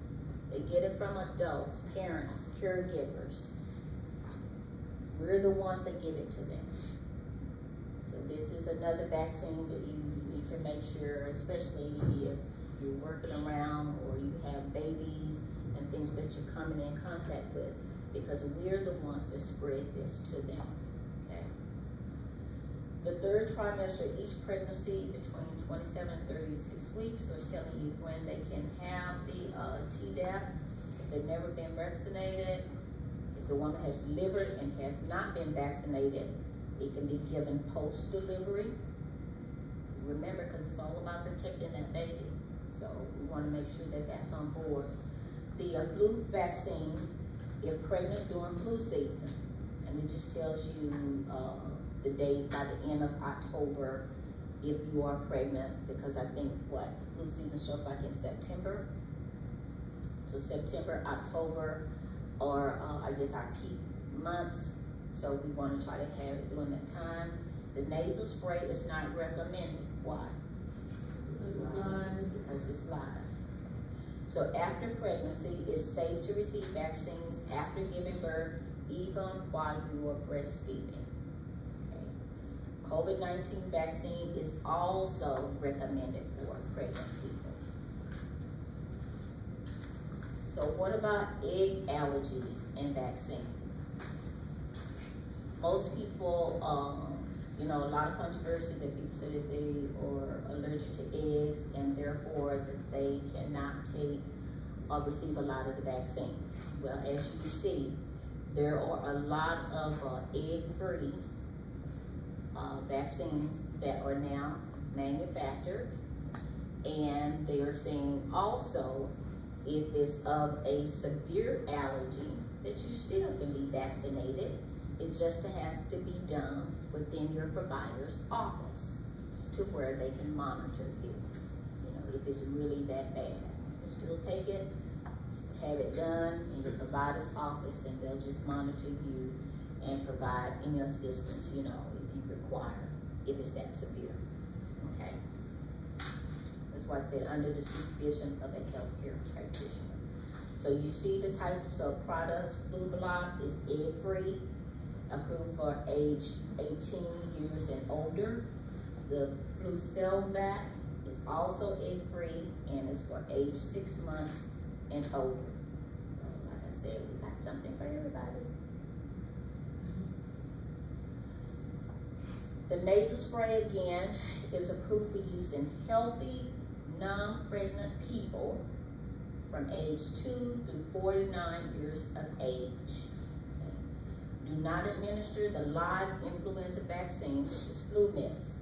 They get it from adults, parents, caregivers. We're the ones that give it to them. So this is another vaccine that you need to make sure, especially if you're working around or you have babies and things that you're coming in contact with, because we're the ones that spread this to them, okay? The 3rd trimester, each pregnancy between 27 and 36 weeks, so it's telling you when they can have the Tdap. If they've never been vaccinated, if the woman has delivered and has not been vaccinated, it can be given post-delivery. Remember, because it's all about protecting that baby. So we want to make sure that that's on board. The flu vaccine, if pregnant during flu season, and it just tells you the date by the end of October if you are pregnant, because I think flu season starts like in September. So September, October, or I guess our peak months. So we want to try to have it during that time. The nasal spray is not recommended. Why? Because it's live. So after pregnancy, it's safe to receive vaccines after giving birth, even while you are breastfeeding. Okay. COVID-19 vaccine is also recommended for pregnant people. So what about egg allergies and vaccine? Most people, a lot of controversy that people say that they are allergic to eggs and therefore that they cannot take or receive a lot of the vaccines. Well, as you see, there are a lot of egg-free vaccines that are now manufactured, and they are saying also if it's of a severe allergy that you still can be vaccinated. It just has to be done within your provider's office to where they can monitor you. If it's really that bad, you still take it, have it done in your provider's office, and they'll just monitor you and provide any assistance, you know, if you require, if it's that severe, okay? That's why I said under the supervision of a healthcare practitioner. So you see the types of products. Flublok is egg-free, approved for age 18 years and older. The Flucelvac is also egg-free, and it's for age 6 months and older. Like I said, we got something for everybody. The nasal spray, again, is approved for use in healthy, non-pregnant people from age 2 through 49 years of age. Okay. Do not administer the live influenza vaccine, which is FluMist.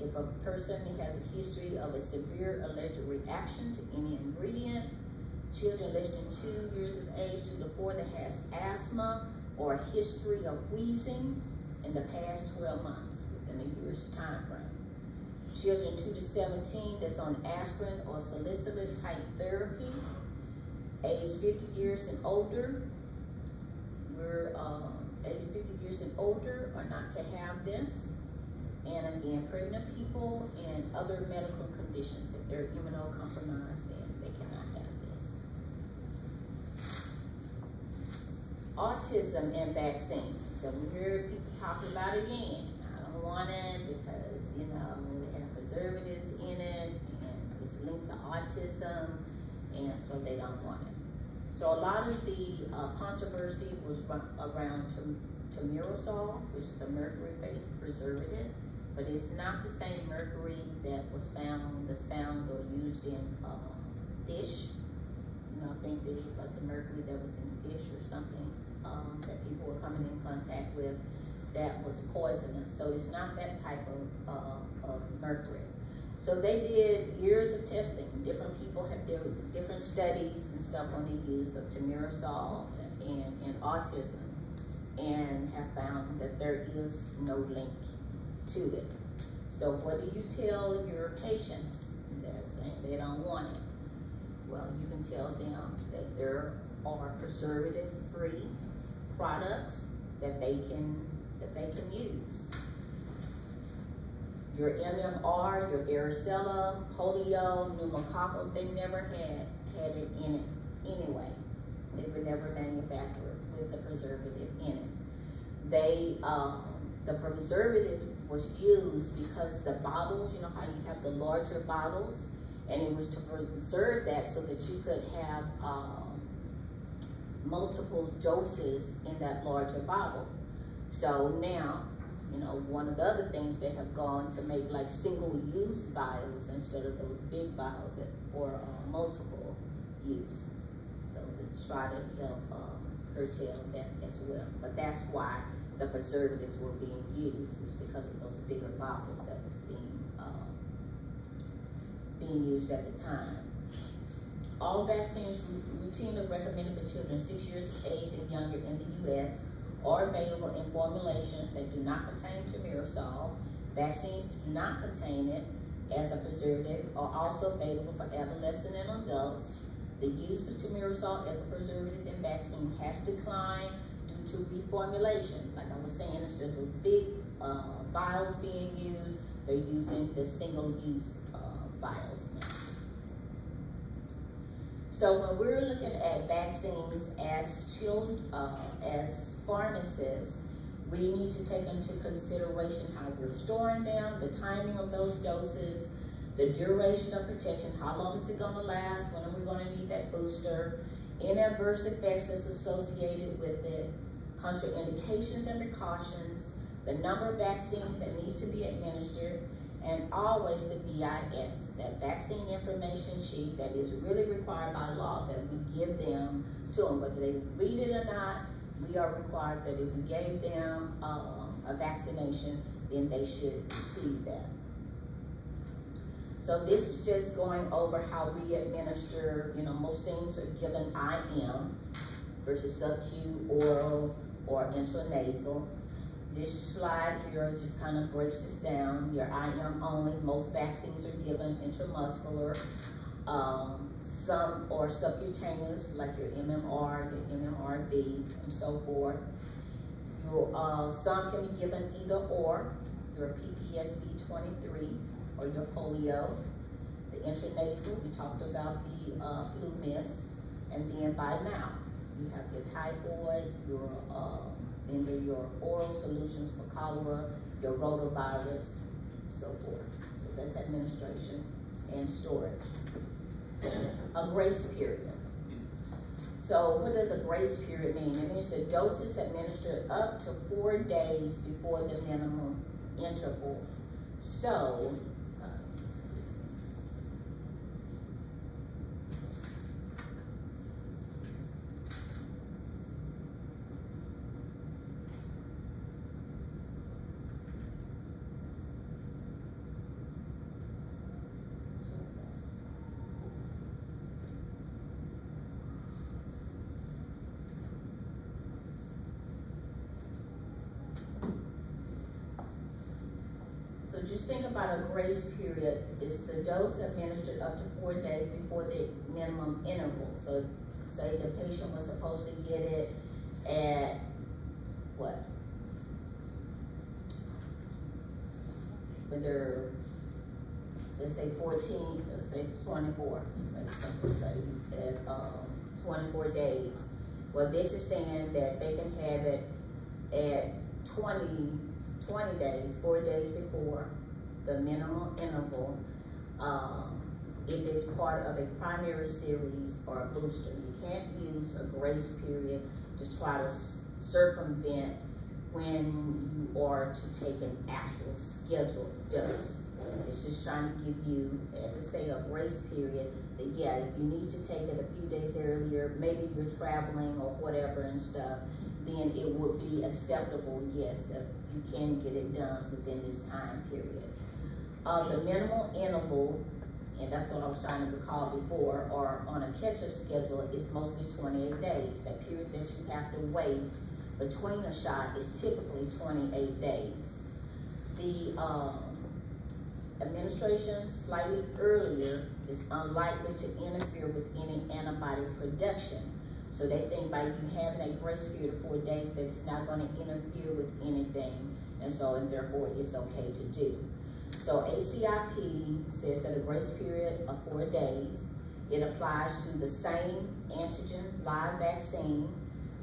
If a person has a history of a severe allergic reaction to any ingredient, children less than 2 years of age, 2 to 4 that has asthma or a history of wheezing in the past 12 months within a year's time frame. Children 2 to 17 that's on aspirin or salicylate type therapy, age 50 years and older. We're age 50 years and older are not to have this. And again, pregnant people and other medical conditions, if they're immunocompromised, then they cannot have this. Autism and vaccine. So we hear people talking about it again. I don't want it because, you know, we have preservatives in it and it's linked to autism, and so they don't want it. So a lot of the controversy was around Thimerosal, which is the mercury-based preservative, but it's not the same mercury that's found or used in fish. You know, I think this was like the mercury that was in fish or something that people were coming in contact with that was poisonous. So it's not that type of mercury. So they did years of testing. Different people have different studies and stuff on the use of Thimerosal and autism, and have found that there is no link to it. So what do you tell your patients that are saying they don't want it? Well, you can tell them that there are preservative-free products that they can use. Your MMR, your varicella, polio, pneumococcal, they never had it in it anyway. They were never manufactured with the preservative in it. They, the preservative was used because the bottles, you know how you have the larger bottles, and it was to preserve that so that you could have multiple doses in that larger bottle. So now, you know, one of the other things they have gone to make like single-use vials instead of those big vials that for multiple use. So to try to help curtail that as well. But that's why the preservatives were being used, is because of those bigger bottles that was being used at the time. All vaccines routinely recommended for children 6 years of age and younger in the U.S. are available in formulations that do not contain Thimerosal. Vaccines that do not contain it as a preservative are also available for adolescents and adults. The use of Thimerosal as a preservative in vaccine has declined due to reformulation. Like I was saying, instead of those big vials being used, they're using the single-use vials now. So when we're looking at vaccines as children, as pharmacists, we need to take into consideration how we're storing them, the timing of those doses, the duration of protection, how long is it going to last, when are we going to need that booster, any adverse effects that's associated with it, contraindications and precautions, the number of vaccines that need to be administered, and always the VIS, that vaccine information sheet that is really required by law that we give them to them. Whether they read it or not, we are required that if we gave them a vaccination, then they should receive that. So this is just going over how we administer, you know, most things are given IM versus sub-Q, oral, or intranasal. This slide here just kind of breaks this down. Your IM only, most vaccines are given intramuscular. Some are subcutaneous, like your MMR, your MMRV, and so forth. Some can be given either or, your PPSV 23 or your polio. The intranasal, we talked about the flu mist, and then by mouth. You have your typhoid, your oral solutions for cholera, your rotavirus, so forth. So that's administration and storage. A grace period. So what does a grace period mean? It means the dose is administered up to 4 days before the minimum interval. So, just think about a grace period. Is the dose administered up to 4 days before the minimum interval. So say the patient was supposed to get it at what? Whether, let's say 14, let's say it's 24, let's say at 24 days. Well, this is saying that they can have it at 20 days, 4 days before the minimum interval, if it's part of a primary series or a booster. You can't use a grace period to try to circumvent when you are to take an actual scheduled dose. It's just trying to give you, as I say, a grace period that, yeah, if you need to take it a few days earlier, maybe you're traveling or whatever and stuff, then it would be acceptable, yes, that you can get it done within this time period. The minimal interval, and that's what I was trying to recall before, or on a catch-up schedule, is mostly 28 days. That period that you have to wait between a shot is typically 28 days. The administration slightly earlier is unlikely to interfere with any antibody production. So they think by you having a grace period of 4 days that it's not going to interfere with anything, and therefore it's okay to do. So ACIP says that a grace period of 4 days. It applies to the same antigen live vaccine.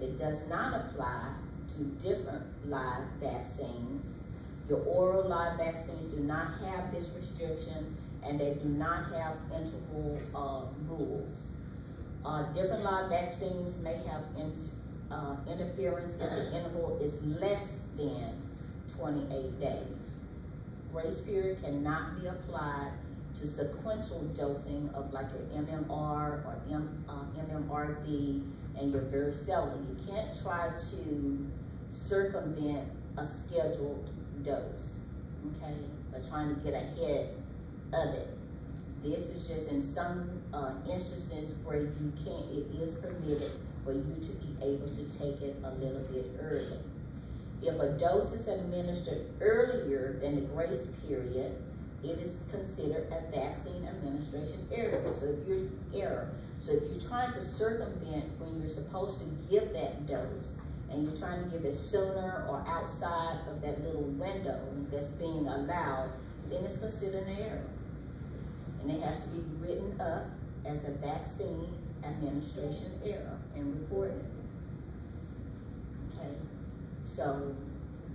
It does not apply to different live vaccines. Your oral live vaccines do not have this restriction, and they do not have interval rules. Different live vaccines may have interference if the interval is less than 28 days. Grace period cannot be applied to sequential dosing of like your MMR or MMRV and your varicella. You can't try to circumvent a scheduled dose, okay, by trying to get ahead of it. This is just in some instances where you can't, it is permitted for you to be able to take it a little bit early. If a dose is administered earlier than the grace period, it is considered a vaccine administration error. So if you're trying to circumvent when you're supposed to give that dose, and you're trying to give it sooner or outside of that little window that's being allowed, then it's considered an error. And it has to be written up as a vaccine administration error and reported. Okay, so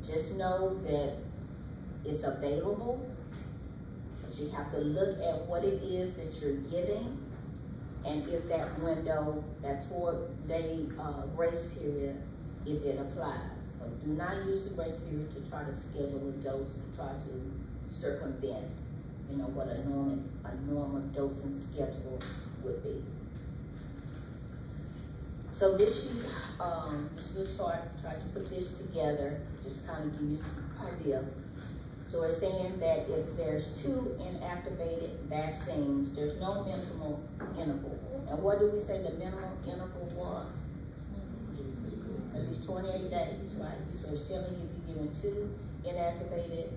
just know that it's available, but you have to look at what it is that you're giving, and if that window, that 4-day grace period, if it applies. So do not use the grace period to try to schedule a dose, to try to circumvent, you know, what a normal dosing schedule would be. So this sheet, this little chart, tried to put this together, just kind of give you some idea. So it's saying that if there's 2 inactivated vaccines, there's no minimal interval. And what do we say the minimal interval was? At least 28 days, right? So it's telling you if you're giving 2 inactivated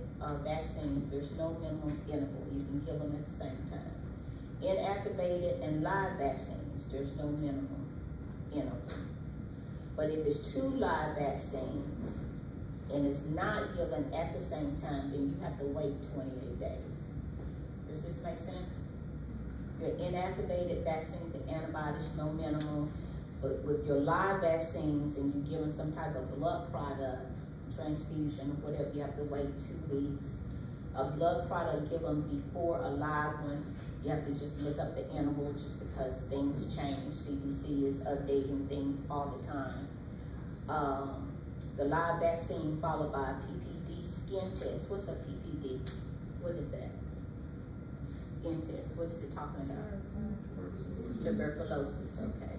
vaccines, there's no minimum interval. You can give them at the same time. Inactivated inactivated and live vaccines, there's no minimum interval. But if it's 2 live vaccines and it's not given at the same time, then you have to wait 28 days. Does this make sense? Your inactivated vaccines and antibodies, no minimum. But with your live vaccines and you given some type of blood product, transfusion, whatever, you have to wait 2 weeks. A blood product given before a live one, you have to just look up the interval just because things change. CDC is updating things all the time. The live vaccine followed by a PPD skin test. What's a PPD? What is that? Skin test. What is it talking about? Tuberculosis. Okay.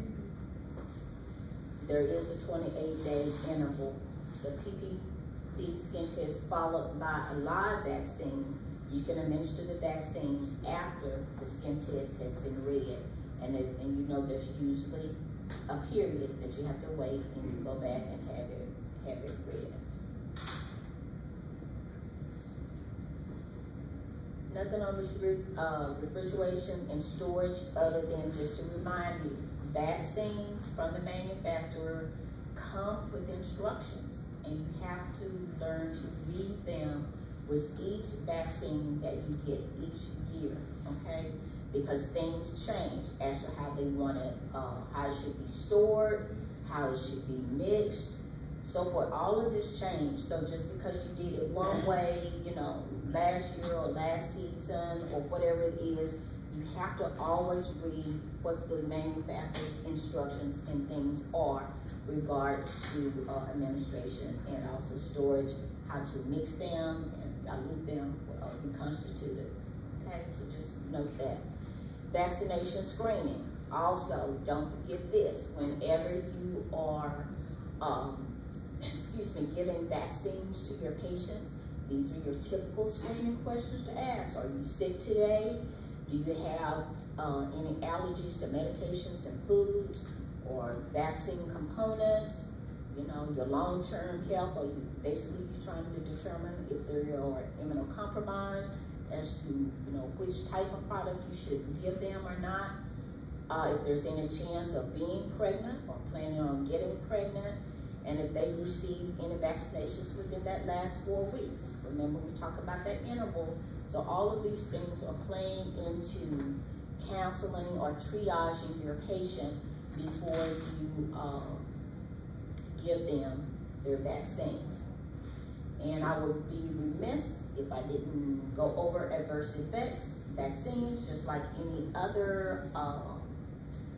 There is a 28-day interval. The PPD skin test followed by a live vaccine. You can administer the vaccine after the skin test has been read. And you know there's usually a period that you have to wait and you go back and have it read. Nothing on refrigeration and storage other than just to remind you, vaccines from the manufacturer come with instructions and you have to learn to read them with each vaccine that you get each year, okay? Because things change as to how they want it, how it should be stored, how it should be mixed, so forth. All of this changed. So just because you did it one way, you know, last year or last season or whatever it is, you have to always read what the manufacturer's instructions and things are regards to administration and also storage, how to mix them and dilute them, reconstitute it. Okay, so just note that. Vaccination screening. Also, don't forget this. Whenever you are, giving vaccines to your patients, these are your typical screening questions to ask. Are you sick today? Do you have any allergies to medications and foods or vaccine components? You know, your long-term health, or you basically you're trying to determine if they are immunocompromised as to, you know, which type of product you should give them or not. If there's any chance of being pregnant or planning on getting pregnant, and if they receive any vaccinations within that last 4 weeks. Remember, we talked about that interval. So all of these things are playing into counseling or triaging your patient before you give them their vaccine. And I would be remiss if I didn't go over adverse effects. Vaccines, just like any other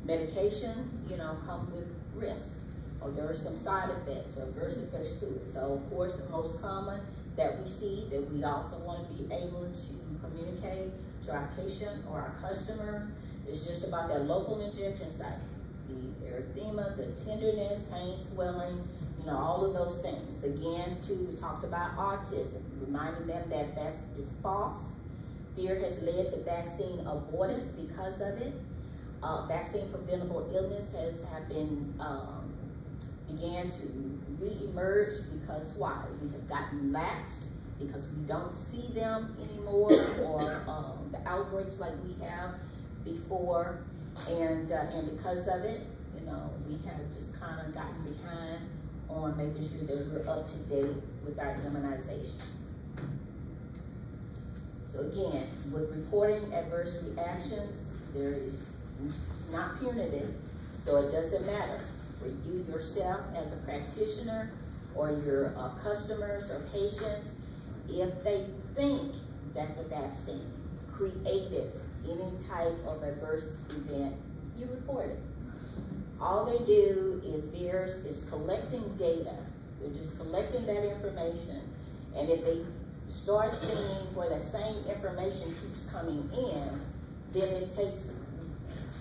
medication, you know, come with risk, or there are some side effects or adverse effects to it. So of course, the most common that we see, that we also want to be able to communicate to our patient or our customer, is just about that local injection site. The erythema, the tenderness, pain, swelling, you know, all of those things. Again, too, we talked about autism, reminding them that that is false. Fear has led to vaccine avoidance because of it. Vaccine preventable illness have been began to re-emerge because why? We have gotten laxed because we don't see them anymore, or the outbreaks like we have before, and because of it, you know, we have just kind of gotten behind on making sure that we're up to date with our immunizations. So again, with reporting adverse reactions, it's not punitive, so it doesn't matter for you yourself as a practitioner or your customers or patients. If they think that the vaccine created any type of adverse event, you report it. All they do is VAERS is collecting data. They're just collecting that information, and if they start seeing where the same information keeps coming in, then it takes,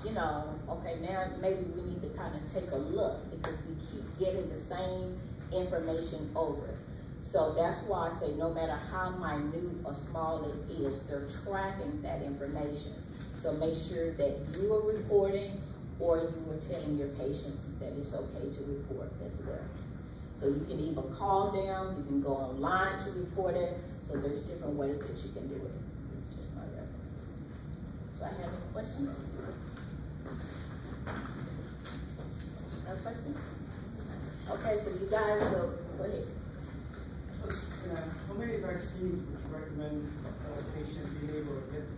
you know, okay, now maybe we need to kind of take a look because we keep getting the same information over. So that's why I say no matter how minute or small it is, they're tracking that information. So make sure that you are reporting or you are telling your patients that it's okay to report as well. So you can either call them, you can go online to report it. So there's different ways that you can do it. It's just my references. So I have a question. questions? No questions? Okay, so you guys will, go ahead. How many vaccines would you recommend a patient being able to get